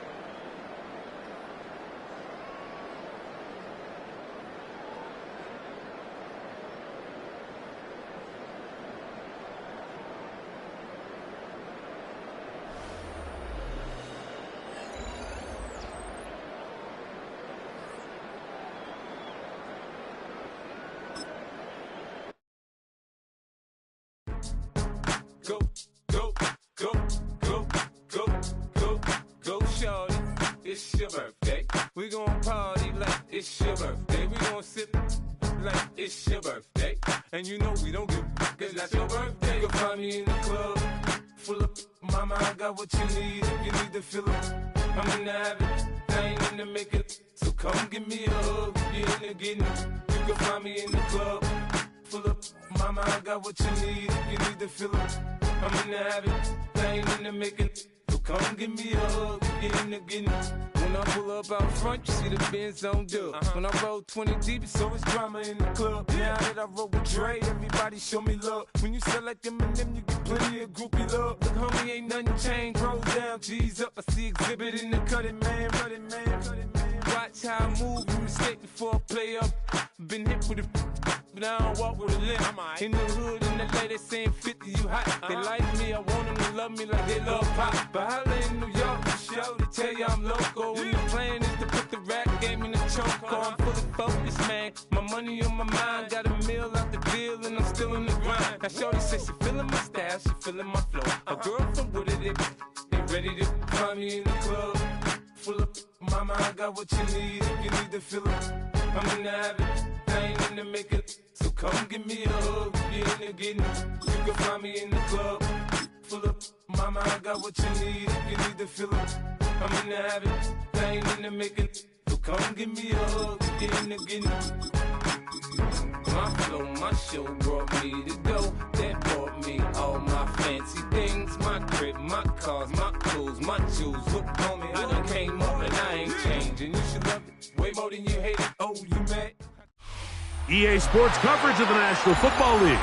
Go, shorty, it's your birthday. We gon' party like it's your birthday. We gon' sip like it's your birthday. And you know we don't give cause that's your birthday. You can find me in the club, full of mama, I got what you need. If you need to fill up, I'm in the habit, I ain't in the making. So come give me a hug, if you're in the getting. You can find me in the club, full of mama, I got what you need. If you need to fill up, I'm in the habit, I ain't in the making. So come give me a hug, get in the getting. When I pull up out front, you see the Benz on dub. When I roll 20 deep, it's always drama in the club. Now that I roll with Dre, everybody show me love. When you sell like Eminem, you get plenty of groupie love. Look, homie, ain't nothing changed. Roll down, G's up. I see exhibit in the cutting, man. Watch how I move, you mistake before I play up. Been hit with a but I don't walk with a limp. In the hood, in the LA, they saying 50, you hot. They like me, I want them to love me like they love pop. But holla in New York, show to tell you I'm local. And the plan is to put the rap game in the choke. I'm fully focused, man. My money on my mind, got a meal out the deal, and I'm still in the grind. Now shorty says she feeling my style, she feeling my flow. A girl from Wooded, they ready to find me in the club. Full of mama, I got what you need. If you need to fill up, I'm in the habit, I ain't in in the making, so come give me a hug. You in the getting, you can find me in the club. Full up, mama, I got what you need. If you need to fill up, I'm in the habit. I ain't in the making, so come give me a hug. You in the getting. My flow, my show brought me to go. That brought me all my fancy things. My crib, my cars, my clothes, my shoes. Look on me, I done came up and I ain't changing. You should love it way more than you hate it. Oh, you mad? EA Sports coverage of the National Football League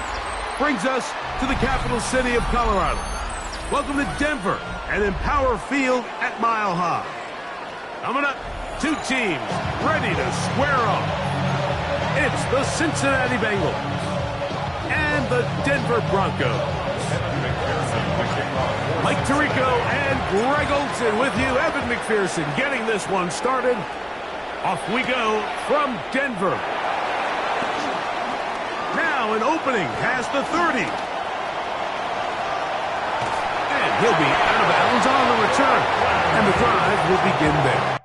brings us to the capital city of Colorado. Welcome to Denver and Empower Field at Mile High. Coming up, two teams ready to square off. It's the Cincinnati Bengals and the Denver Broncos. Mike Tirico and Greg Olson with you. Evan McPherson getting this one started. Off we go from Denver. Now an opening past the 30. And he'll be out of bounds on the return. And the drive will begin there.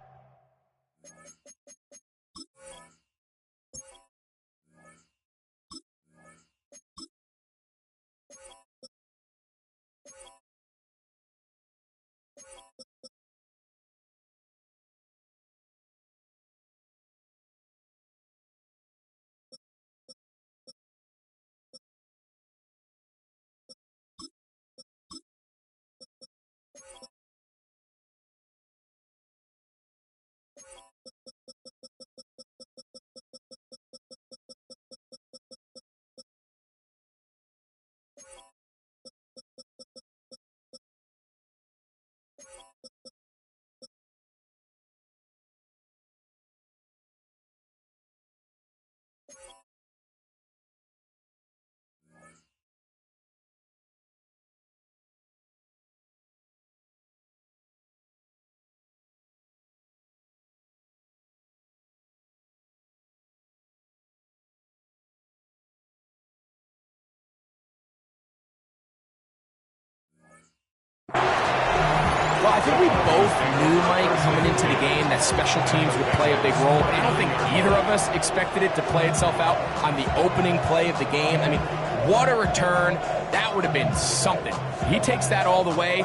Well, I think we both knew, Mike, coming into the game that special teams would play a big role. I don't think either of us expected it to play itself out on the opening play of the game. I mean, what a return. That would have been something. He takes that all the way.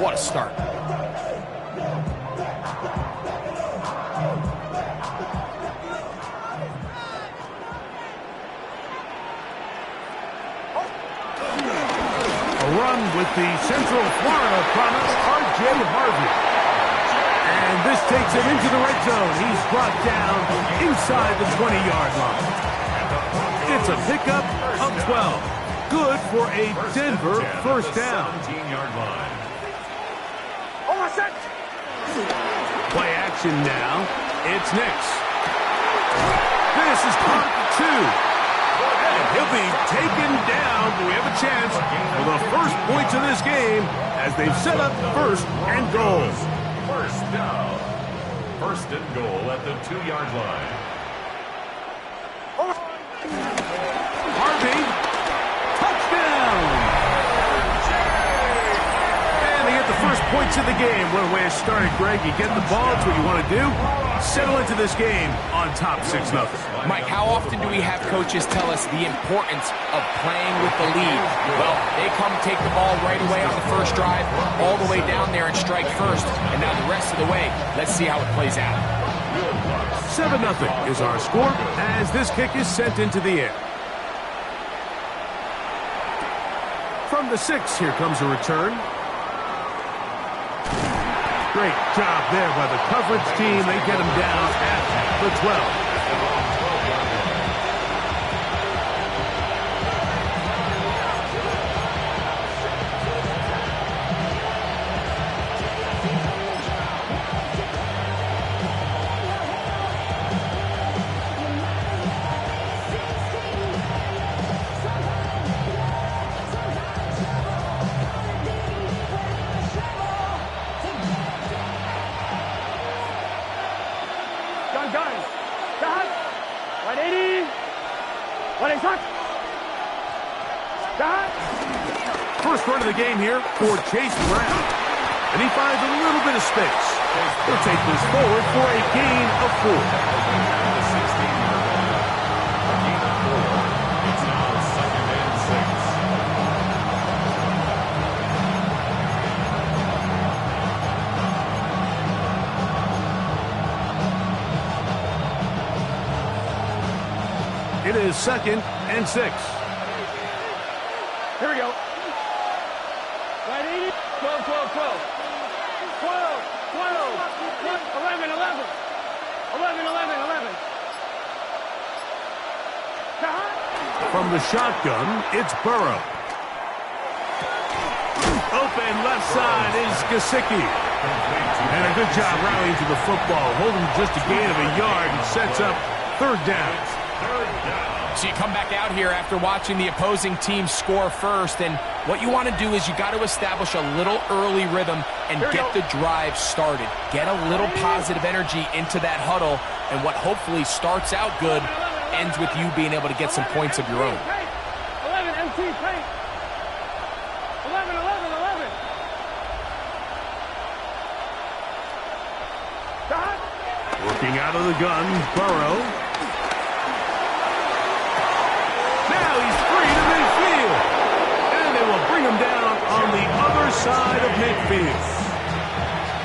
What a start. Run with the Central Florida promise, R.J. Harvey. And this takes him into the red zone. He's brought down inside the 20-yard line. It's a pickup of 12. Good for a Denver first down. 17-yard line. Play action now. It's Nix. This is caught at 2. He'll be taken down, but we have a chance for the first points of this game as they've set up first and goal. First down. First and goal at the 2-yard line. Harvey. Touchdown. And they get the first points of the game. What a way to start it, Greg. You get the ball. It's what you want to do. Settle into this game on top 6-0. Mike, how often do we have coaches tell us the importance of playing with the lead? Well, they come take the ball right away on the first drive, all the way down there and strike first. And now the rest of the way, let's see how it plays out. 7-0 is our score as this kick is sent into the air. From the 6, here comes a return. Great job there by the coverage team. They get him down at the 12. First run of the game here for Chase Brown. And he finds a little bit of space. He'll take this forward for a gain of 4. It is 2nd and 6. Here we go. Right 80. 12, 12, 12. 12, 12, 11, 11. 11, 11, 11. From the shotgun, it's Burrow. Open left side is Gesicki. And a good job rallying to the football, holding just a gain of a yard and sets up 3rd down. So you come back out here after watching the opposing team score first, and what you want to do is you got to establish a little early rhythm and get the drive started. Get a little positive energy into that huddle, and what hopefully starts out good ends with you being able to get some points of your own. 11, MT, paint. 11, 11, 11. Working out of the gun, Burrow. Now he's free to midfield. And they will bring him down on the other side of midfield.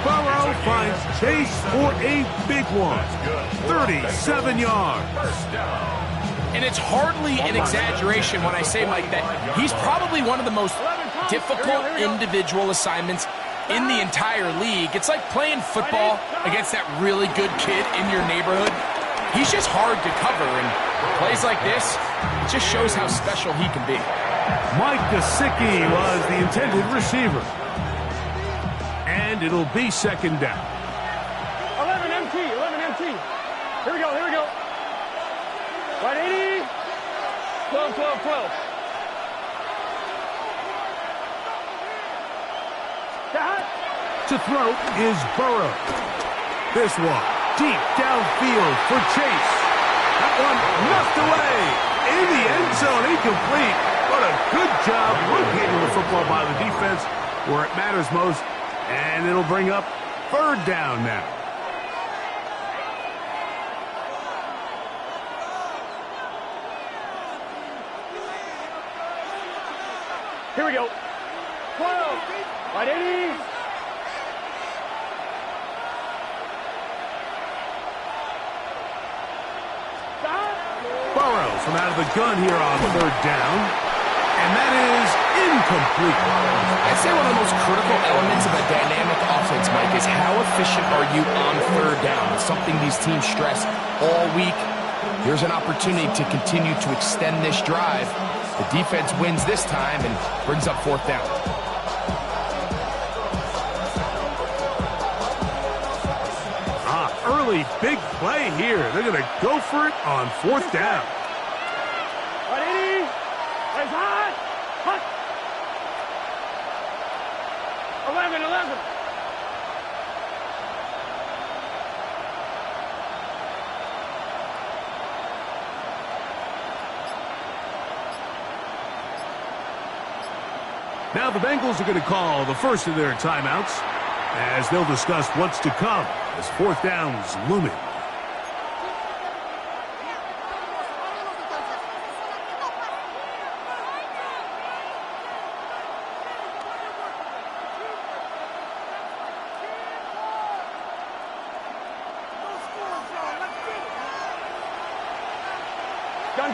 Burrow finds Chase for a big one. 37 yards. And it's hardly an exaggeration when I say, Mike, that he's probably one of the most difficult individual assignments in the entire league. It's like playing football against that really good kid in your neighborhood. He's just hard to cover, and plays like this, it just shows how special he can be. Mike Gesicki was the intended receiver. And it'll be 2nd down. 11 MT, 11 MT. Here we go, here we go. Right 80. 12, 12, 12. To throw is Burrow. This one, deep downfield for Chase. That one knocked away in the end zone, incomplete. What a good job locating the football by the defense where it matters most. And it'll bring up 3rd down now. Here we go. 12. Right 80. Burrow from out of the gun here on 3rd down. And that is incomplete. I'd say one of the most critical elements of a dynamic offense, Mike, is how efficient are you on 3rd down? It's something these teams stress all week. Here's an opportunity to continue to extend this drive. The defense wins this time and brings up 4th down. Early big play here. They're going to go for it on 4th down. 180. It's hot. Hot. 11, 11. Now the Bengals are going to call the first of their timeouts as they'll discuss what's to come as 4th down's looming.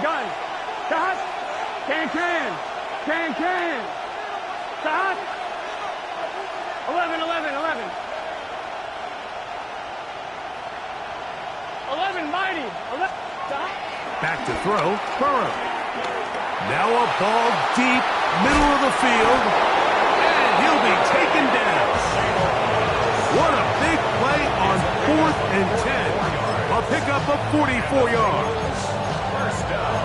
Gun. Cut. Can. Cut. 11. 11 mighty. 11. Back to throw. Burrow. Now a ball deep, middle of the field. And he'll be taken down. What a big play on 4th and 10. A pickup of 44 yards.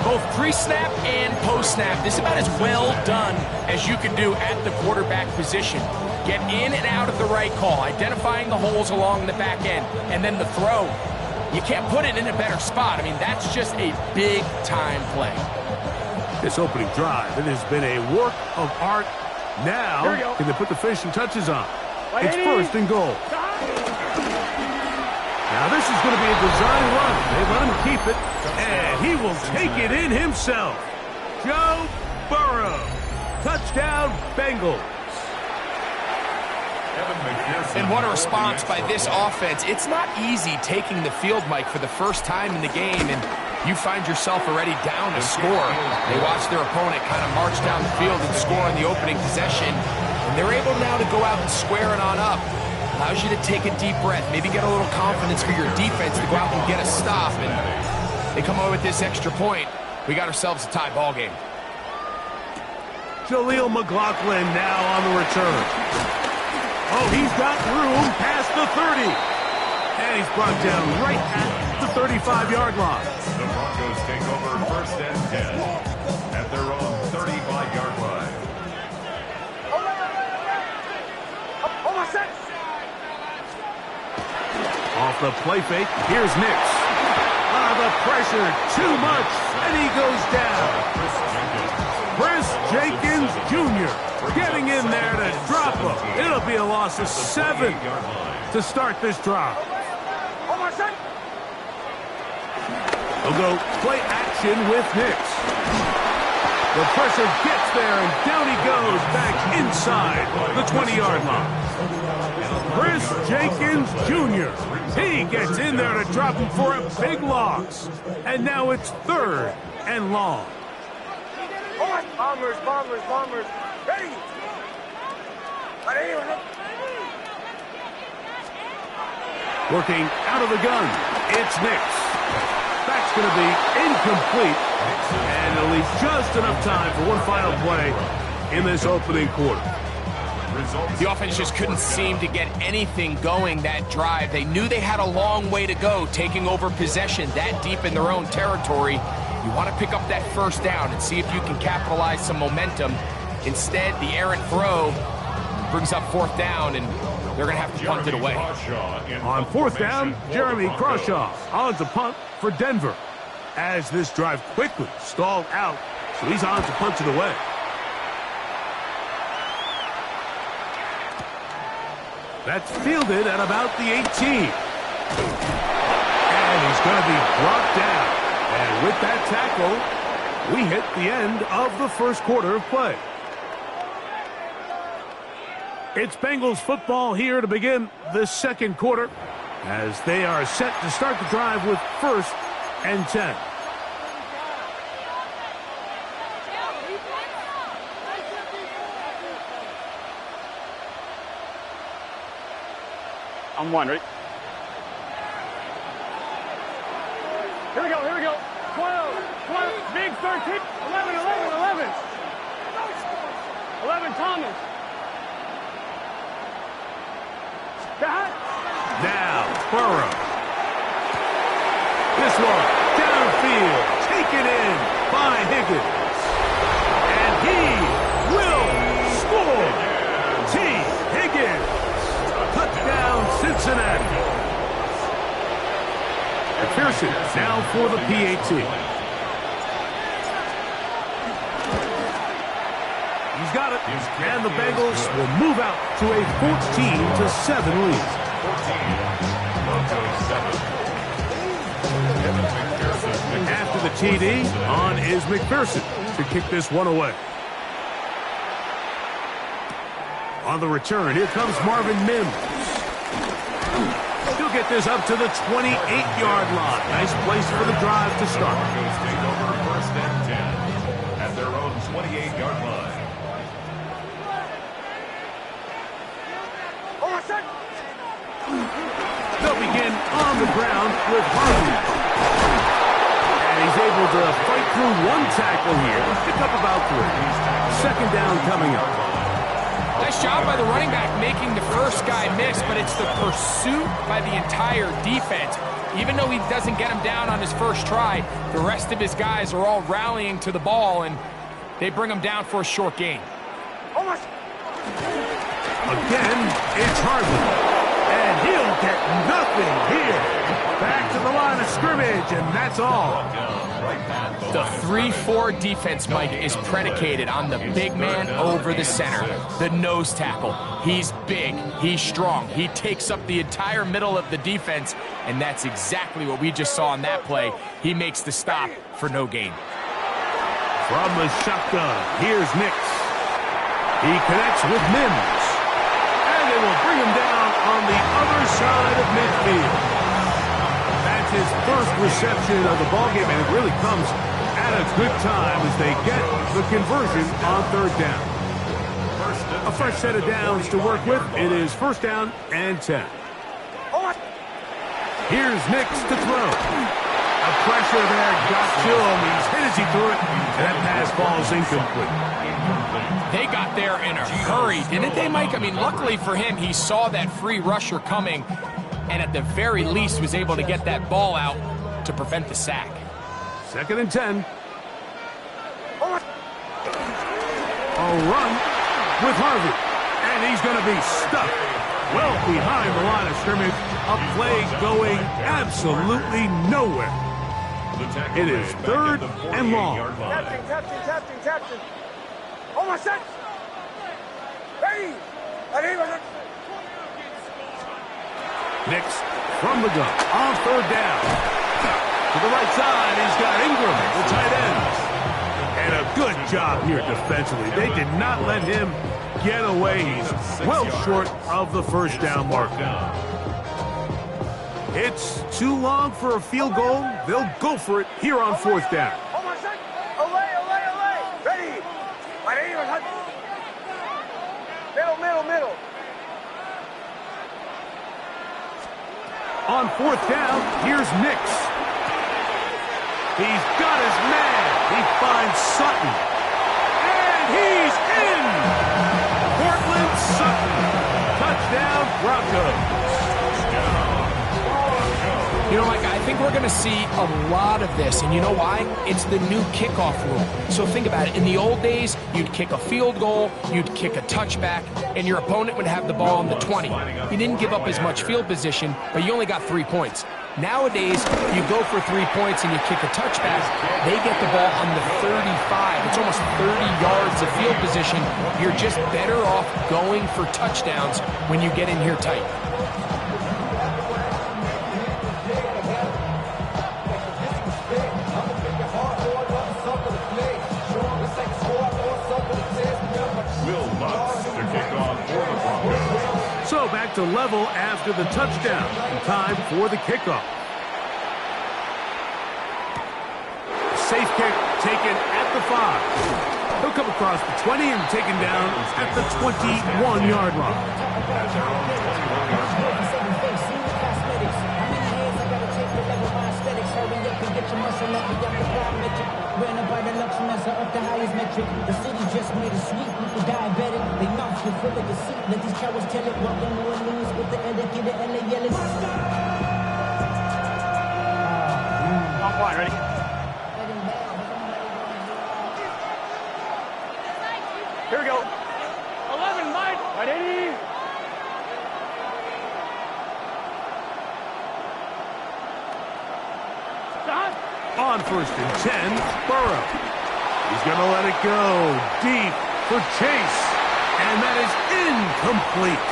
Both pre-snap and post-snap, this is about as well done as you can do at the quarterback position. Get in and out of the right call, identifying the holes along the back end, and then the throw. You can't put it in a better spot. I mean, that's just a big-time play. This opening drive, it has been a work of art. Now, can they put the finishing touches on? It's 1st and goal. Now this is going to be a design run. They let him keep it, and he will take it in himself. Joe Burrow. Touchdown, Bengals. And what a response by this offense. It's not easy taking the field, Mike, for the first time in the game, and you find yourself already down to score. They watch their opponent kind of march down the field and score in the opening possession, and they're able now to go out and square it on up. Allows you to take a deep breath, maybe get a little confidence for your defense to go out and get a stop, and they come away with this extra point. We got ourselves a tie ball game. Jaleel McLaughlin now on the return. Oh, he's got room past the 30. And he's brought down right at the 35-yard line. The Broncos take over 1st and 10 at their own 35-yard line. Off the play fake, here's Nix. The pressure, too much, and he goes down. Chris Jenkins Jr. getting in there to drop him. It'll be a loss of 7 to start this drive. They'll go play action with Nix. The pressure gets there, and down he goes back inside the 20-yard line. Chris Jenkins Jr. He gets in there to drop him for a big loss. And now it's 3rd and long. Bombers. Ready. Working out of the gun, it's Nix. That's going to be incomplete. And it'll leave just enough time for one final play in this opening quarter. The offense just couldn't seem to get anything going that drive. They knew they had a long way to go, taking over possession that deep in their own territory. You want to pick up that first down and see if you can capitalize some momentum. Instead, the errant throw brings up 4th down, and they're going to have to punt it away. On 4th down, Jeremy Crawshaw on to punt for Denver, as this drive quickly stalled out, so he's on to punt it away. That's fielded at about the 18. And he's going to be brought down. And with that tackle, we hit the end of the first quarter of play. It's Bengals football here to begin the second quarter, as they are set to start the drive with 1st and 10. I'm one, right? Here we go. 12, big 13, 11. 11, Thomas. Now, Burrow. This one, downfield, taken in by Higgins. And he will score. T. Higgins. Touchdown, Cincinnati. McPherson now for the PAT. He's got it, and the Bengals will move out to a 14-7 lead. After the TD, on is McPherson to kick this one away. On the return, here comes Marvin Mims. He'll get this up to the 28-yard line. Nice place for the drive to start. Broncos take over 1st and 10 at their own 28-yard line. They'll begin on the ground with Harvey. And he's able to fight through one tackle here. Pick up about 3. 2nd down coming up. Nice job by the running back making the first guy miss, but it's the pursuit by the entire defense. Even though he doesn't get him down on his first try, the rest of his guys are all rallying to the ball, and they bring him down for a short gain. Again, it's Harvey. And he'll get nothing here. Back to the line of scrimmage, and that's all. The 3-4 defense, Mike, is predicated on the big man over the center, the nose tackle. He's big, he's strong, he takes up the entire middle of the defense, and that's exactly what we just saw on that play. He makes the stop for no gain. From the shotgun, here's Nix. He connects with Mims, and they will bring him down on the other side of midfield. That's his first reception of the ballgame, and it really comes at a good time as they get the conversion on third down. A fresh set of downs to work with. It is first down and 10. Here's Nix to throw. A pressure there got to him. He's hit as he threw it, and that pass falls incomplete. They got there in a hurry, didn't they, Mike? I mean, luckily for him, he saw that free rusher coming, and at the very least was able to get that ball out to prevent the sack. Second and 10. A run with Harvey, and he's going to be stuck well behind the line of scrimmage. A play going absolutely nowhere. It is third and long. Captain. Almost set. Ready. Nix from the gun on third down. To the right side, he's got Ingram, the tight end. And a good job here defensively. They did not let him get away. He's well short of the first down marker. It's too long for a field goal. They'll go for it here on fourth down. Middle. On fourth down, here's Nix. He's got his man. He finds Sutton. And he's in! Cortland Sutton. Touchdown, Broncos. You know, Mike, I think we're going to see a lot of this, and you know why? It's the new kickoff rule. So think about it. In the old days, you'd kick a field goal, you'd kick a touchback, and your opponent would have the ball on the 20. You didn't give up as much field position, but you only got 3 points. Nowadays, you go for 3 points and you kick a touchback, they get the ball on the 35. It's almost 30 yards of field position. You're just better off going for touchdowns when you get in here tight. So back to level after the touchdown. Time for the kickoff. Safe kick taken at the 5. He'll come across the 20 and taken down at the 21-yard line. Up the highest metric. The city just made a sweep. People diabetic. They mouth with full of deceit. Let these cowards tell it. Welcome to a news with the etiquette and LA yelling. On point, ready? Here we go. 11, Mike. Ready? Stop. On first and 10, Burrow. He's going to let it go deep for Chase. And that is incomplete.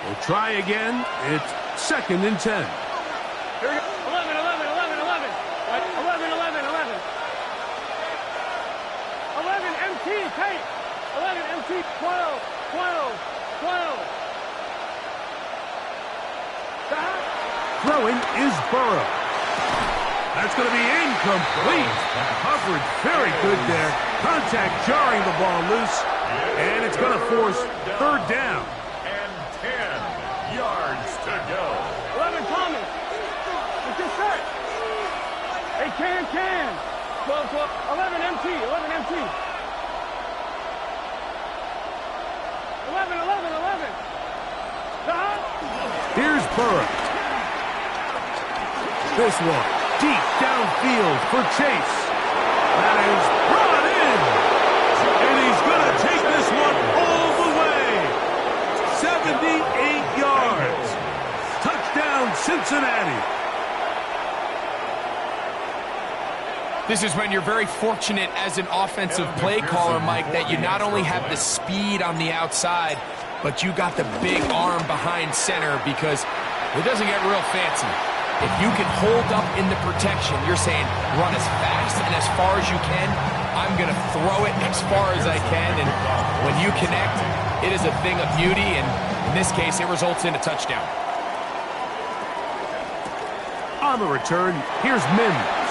We'll try again. It's second and 10. Here we go. 11. Right, 11. 11 MT, Kate. 11 MT, 12. Throwing is Burrow. That's going to be incomplete. Coverage very good there. Contact jarring the ball loose. And it's going to force third down. And 10 yards to go. 11 Thomas. It's just set. Hey, can. 12. 11 MT. 11. Here's Burrow. This one, deep downfield for Chase. That is brought in. And he's going to take this one all the way. 78 yards. Touchdown, Cincinnati. This is when you're very fortunate as an offensive play caller, Mike, that you not only have the speed on the outside, but you got the big arm behind center, because it doesn't get real fancy. If you can hold up in the protection, you're saying run as fast and as far as you can, I'm going to throw it as far as I can, and when you connect, it is a thing of beauty, and in this case, it results in a touchdown. On the return, here's Mims.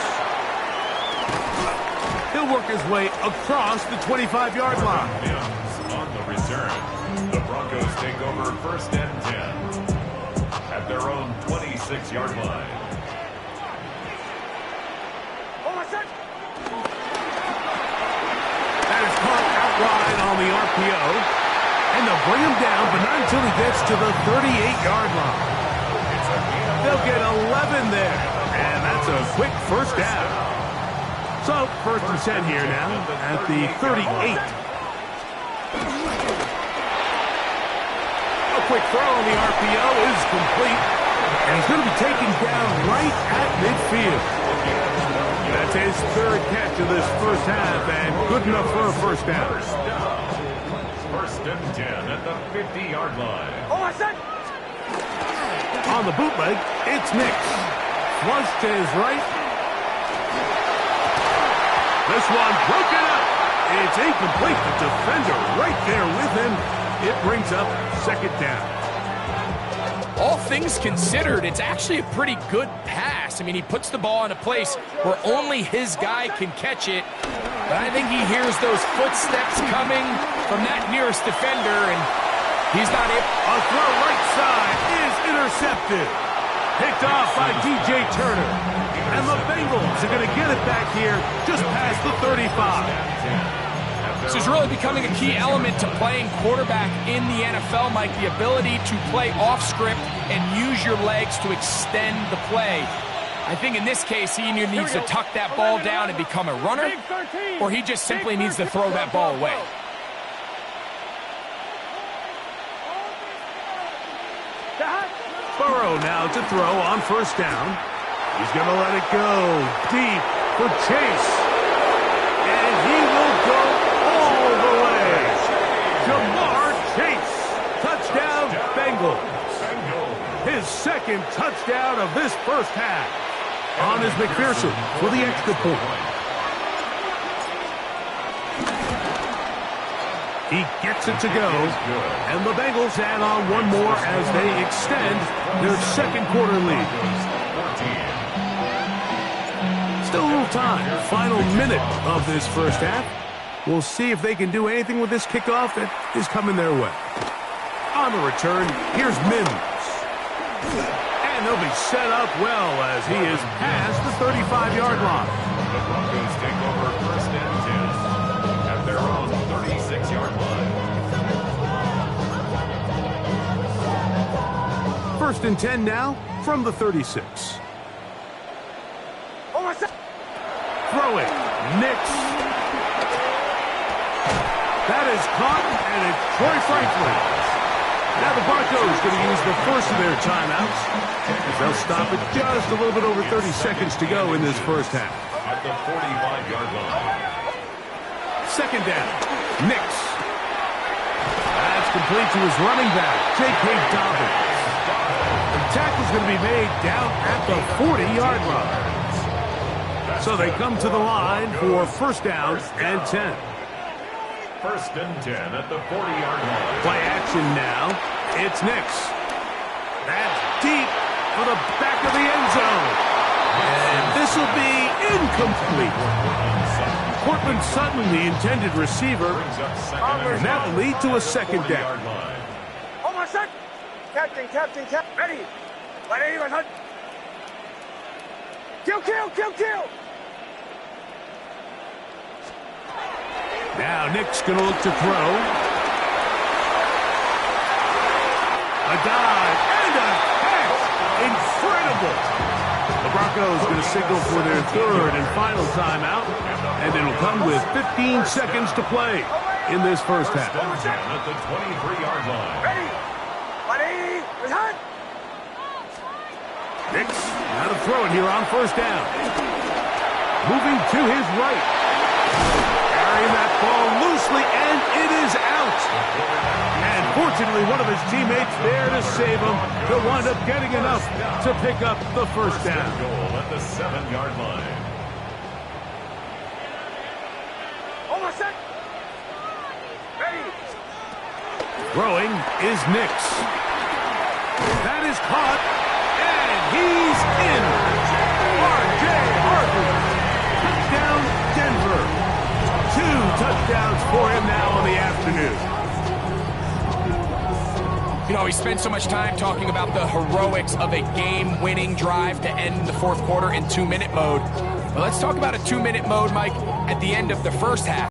He'll work his way across the 25-yard line. Mims on the return. The Broncos take over 1st and 10 at their own 26-yard line. That is caught out wide on the RPO. And they'll bring him down, but not until he gets to the 38-yard line. They'll get 11 there. And that's a quick first down. So, 1st and 10 here now at the 38. A quick throw on the RPO is complete. And he's going to be taken down right at midfield. That's his 3rd catch of this first half, and good enough for a first down. 1st and 10 at the 50-yard line. On the bootleg, it's Nix. Flush to his right. This one broken up. It's incomplete. The defender right there with him. It brings up 2nd down. All things considered, it's actually a pretty good pass. I mean, he puts the ball in a place where only his guy can catch it. But I think he hears those footsteps coming from that nearest defender, and he's not able. A throw right side is intercepted. Picked off by DJ Turner. And the Bengals are going to get it back here just past the 35. This is really becoming a key element to playing quarterback in the NFL, Mike, the ability to play off script and use your legs to extend the play. I think in this case, he either needs to tuck that ball down and become a runner, or he just simply needs to throw that ball away. Burrow now to throw on 1st down. He's going to let it go deep for Chase. And he will go all the way. Jamar Chase. Touchdown, Bengals. His 2nd touchdown of this first half. On is McPherson for the extra point. He gets it to go. And the Bengals add on one more as they extend their 2nd quarter lead. Still a little time. Final minute of this first half. We'll see if they can do anything with this kickoff that is coming their way. On the return, here's Mims. And they'll be set up well as he is past the 35-yard line. The Broncos take over 1st and 10 at their own 36-yard line. 1st and 10 now from the 36. Throwing. Nix. That is caught, and it's Troy Franklin. Now the Broncos going to use the first of their timeouts. They'll stop it just a little bit over 30 seconds to go in this first half. At the 45-yard line. 2nd down. Nix. That's complete to his running back, J.K. Dobbins. The tackle's going to be made down at the 40-yard line. So they come to the line for 1st down and 10. 1st and 10 at the 40-yard line. Play action now. It's Nix. That's deep for the back of the end zone. And this will be incomplete. Cortland Sutton, the intended receiver, and that will lead to a 2nd down. Hold on a sec. Captain. Ready. Ready. Kill. Now Nick's going to look to throw. A dive and a catch. Incredible. The Broncos going to signal for their 3rd and final timeout. And it'll come with 15 seconds to play in this first half. At the 23-yard line. Ready. Nix now to throw it here on 1st down. Moving to his right. Carrying that ball loosely, and it is out. And fortunately, one of his teammates there to save him. He'll wind up getting enough to pick up the first down. Goal at the 7-yard line. Throwing is Nix. That is caught, and he's in. R.J. Harvey. Touchdown, Denver. 2 touchdowns for him now on the afternoon. You know, we spent so much time talking about the heroics of a game-winning drive to end the fourth quarter in 2-minute mode. But let's talk about a 2-minute mode, Mike, at the end of the first half.